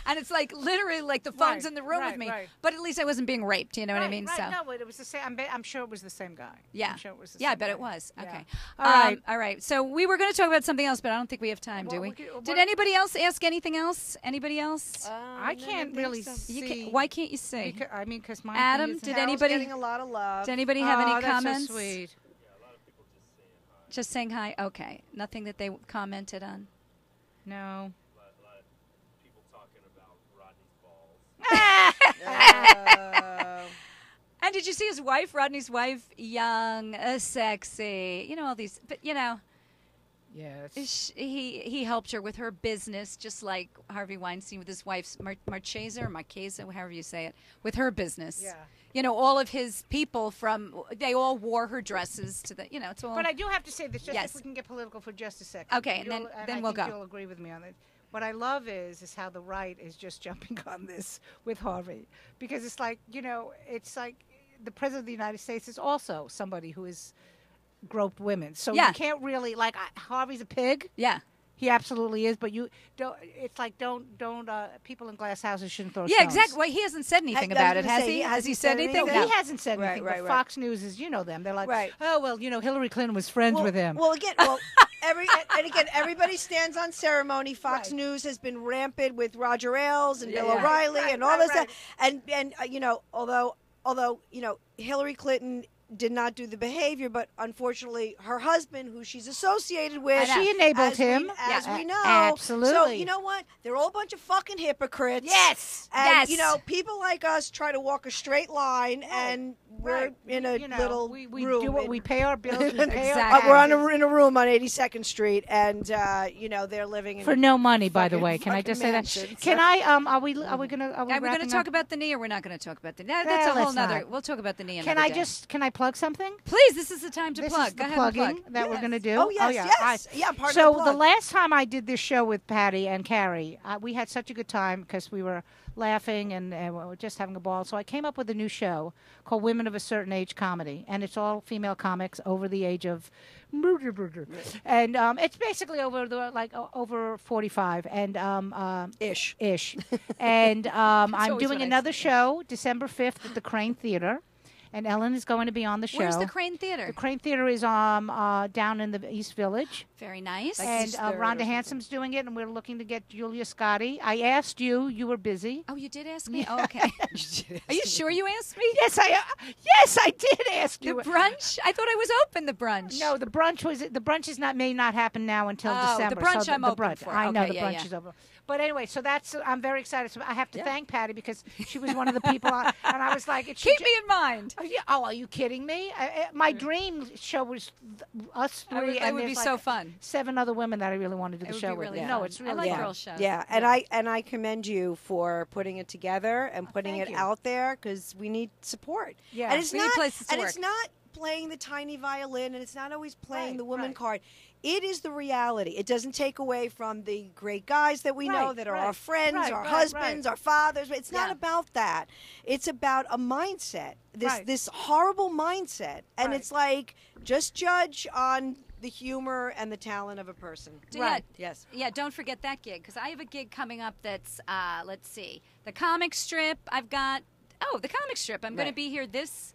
and it's like literally like the phone's Right, in the room right, with me. right. But at least I wasn't being raped. You know what I Right, mean? Right, So. no, but it was the same. I'm sure it was the same guy. Yeah. I'm sure it was the Yeah, I same bet guy. it was. Yeah. Okay. All right. All right. So we were going to talk about something else, but I don't think we have time, do Well, we? we could- Did what- anybody else ask anything else? Anybody else? I can't really see. Why can't you say? Because my Adam, thing did isn't- anybody- getting a lot of love? Did anybody have any Oh, that's comments? So sweet. Just saying hi. Okay. Nothing that they commented on. No. A lot of people talking about Rodney's balls. And did you see his wife, Rodney's wife? Young, sexy. All these. But, Yes. he helped her with her business, just like Harvey Weinstein with his wife's Marchesa or Marchesa, however you say it, with her business. Yeah. All of his people they all wore her dresses to the, it's all. But I do have to say this, just Yes. if we can get political for just a second. Okay, and then I we'll think go. You'll agree with me on it. What I love is how the right is just jumping on this with Harvey, because it's like it's like the president of the United States is also somebody who has groped women, so Yeah. you can't really Harvey's a pig. Yeah. He absolutely is, but you don't. It's like don't. People in glass houses shouldn't throw. Yeah, stones. exactly. Well, he hasn't said anything I was about it, gonna has say, he? he Has he hasn't said said anything? No, No. he hasn't said anything. Right, but right. Fox News is, them. They're like, Right. oh well, Hillary Clinton was friends with him. Well, again, everybody stands on ceremony. Fox Right. News has been rampant with Roger Ailes and Yeah, Bill yeah. O'Reilly Right, and all right, this, right. and although Hillary Clinton did not do the behavior, but unfortunately her husband, who she's associated with, She enabled him. as Yeah. we know. Absolutely. So you know what? They're all a bunch of fucking hypocrites. Yes. And Yes. people like us try to walk a straight line, and we're Right. in a little we room. do what in- we pay our bills. We pay our Exactly. we're taxes. in a room on 82nd Street, and they're living in For no money, by the fucking- way. Can I fucking just say that? mansions. Can I? Are we Are we going to wrapping talk up? about the knee, or we're not going to talk about the knee? That's Well, a whole let's nother. not. We'll talk about the knee. Can another I day. just? Can I plug something? Please, this is the time to This plug. is Go the ahead and plugging plug. that we're Yes. going to do. Oh, yes, yeah. yes. Yeah, part of So the the plug. last time I did this show with Patty and Carrie, we had such a good time because we were laughing and we were just having a ball. So I came up with a new show called Women of a Certain Age Comedy, and it's all female comics over the age of and it's basically over 45 and Ish. and I'm always doing what I another say. show December 5th at the Crane Theater, and Ellen is going to be on the show. Where's the Crane Theater? The Crane Theater is down in the East Village. Very nice. Like And East Third or Rhonda something. Hansom's doing it, and we're looking to get Julia Scotti. I asked you; you were busy. Oh, you did ask me? Oh, okay. Are you sure you asked me? Yes, I did ask The you. brunch? I thought I was open, the brunch. No, the brunch is not may not happen now until Oh, the December. brunch so I'm the open brunch. for. I know Okay, the yeah, brunch yeah. is over. But anyway, so I'm very excited. So I have to Yeah. thank Patty because she was one of the people, and I was like, it should Keep ju- me in mind. Oh, yeah. Oh, are you kidding me? My dream show was us three, It and would be there's so like fun. 7 other women that I really wanted to do It the would show be with. really No, fun. it's I really like fun. girl shows. Yeah, and I commend you for putting it together and putting thank it you. out there because we need support. Yeah. and it's We need not places to and work. it's not playing the tiny violin, and it's not always playing Right, the woman right. card. It is the reality. It doesn't take away from the great guys that we know Right, that are right, our friends, right, our right, husbands, right. our fathers. It's not Yeah. about that. It's about a mindset. Right. This horrible mindset, and Right. it's like just judge on the humor and the talent of a person. Right. Yes. Yeah, don't forget that gig because I have a gig coming up that's, let's see, the comic strip. I've got, the comic strip. I'm going to Right. be here this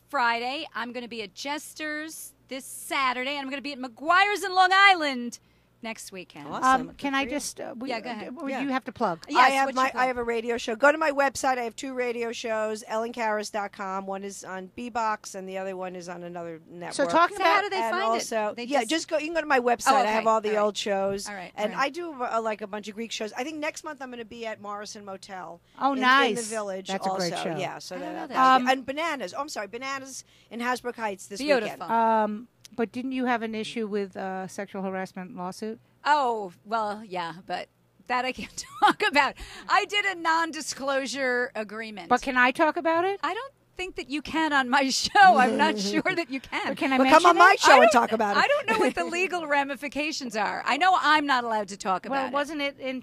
Friday. I'm going to be at Jester's this Saturday, and I'm going to be at McGuire's in Long Island next weekend. Awesome. Can Good I for you. just? Yeah, go ahead. Yeah. You have to plug. Yes, I have what's your plug? I have a radio show. Go to my website. I have 2 radio shows, ellenkaris.com. One is on Bebox and the other one is on another network. So talking So about how do they and find also, it? They just go. You can go to my website. Oh, okay. I have all the All right. old shows. All right, And all right. I do like a bunch of Greek shows. I think next month I'm going to be at Morrison Motel. Oh, in the nice. Village. That's a also. great show. Yeah. So I don't know that. that'll be- and Bananas. Oh, I'm sorry, Bananas in Hasbrook Heights this Beautiful. weekend. But didn't you have an issue with sexual harassment lawsuit? Oh, well, yeah, but that I can't talk about. I did a non-disclosure agreement. But can I talk about it? I don't think that you can on my show. I'm not sure that you can. But can I But mention come on my it? show and talk about it. I don't know what the legal ramifications are. I know I'm not allowed to talk Well, about it. wasn't it in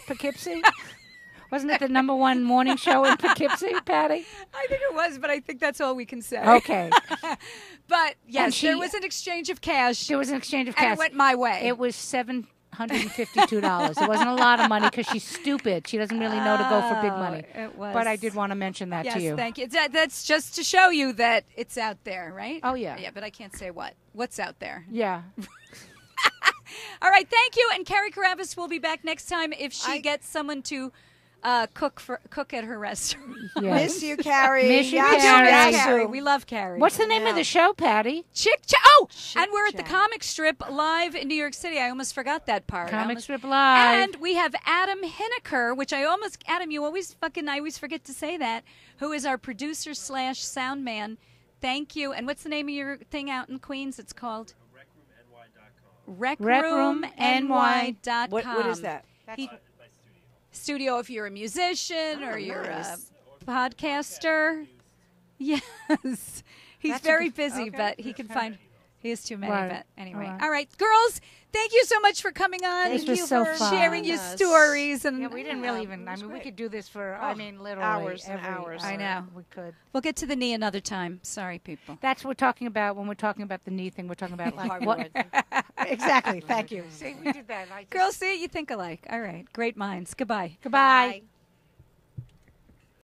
Poughkeepsie? Wasn't it the #1 morning show in Poughkeepsie, Patty? I think it was, but I think that's all we can say. Okay. But yes, she- there was an exchange of cash, There was an exchange of and cash. it went my way. It was $752. It wasn't a lot of money because she's stupid. She doesn't really know to go for big money. It was. But I did want to mention that Yes, to you. thank you. That's just to show you that it's out there, right? Oh, yeah. Yeah, but I can't say what's out there. Yeah. All right, thank you. And Carrie Karavis will be back next time if she gets someone to cook at her restaurant. Yes. Miss you, Carrie. Miss you, We do miss Carrie. Carrie. We love Carrie. What's the name of the show, Patty? Chick Chat? Oh, Chick and we're at the Chat. Comic Strip live in New York City. I almost forgot that part. I Comic almost- Strip Live. And we have Adam Hineker, which I always forget to say that, who is our producer / sound man. Thank you. And what's the name of your thing out in Queens? It's called RecRoomNY.com. What is that? He- studio if you're a musician or you're a podcaster. Yes. He's That's a very good- busy, okay. but he can find. He has too many, Right. but anyway. All right. All right, girls, thank you so much for coming on. This Thank was you so for fun. sharing your Yes. stories. And Yeah, we didn't really even. I was mean, we great. could do this for. Oh, literally hours and every hours. I know. We could. We'll get to the knee another time. Sorry, people. That's what we're talking about when we're talking about the knee thing. We're talking about like what? Hardwood. Exactly. Thank you. See, we did that. Girls, see, you think alike. All right, great minds. Goodbye. Goodbye.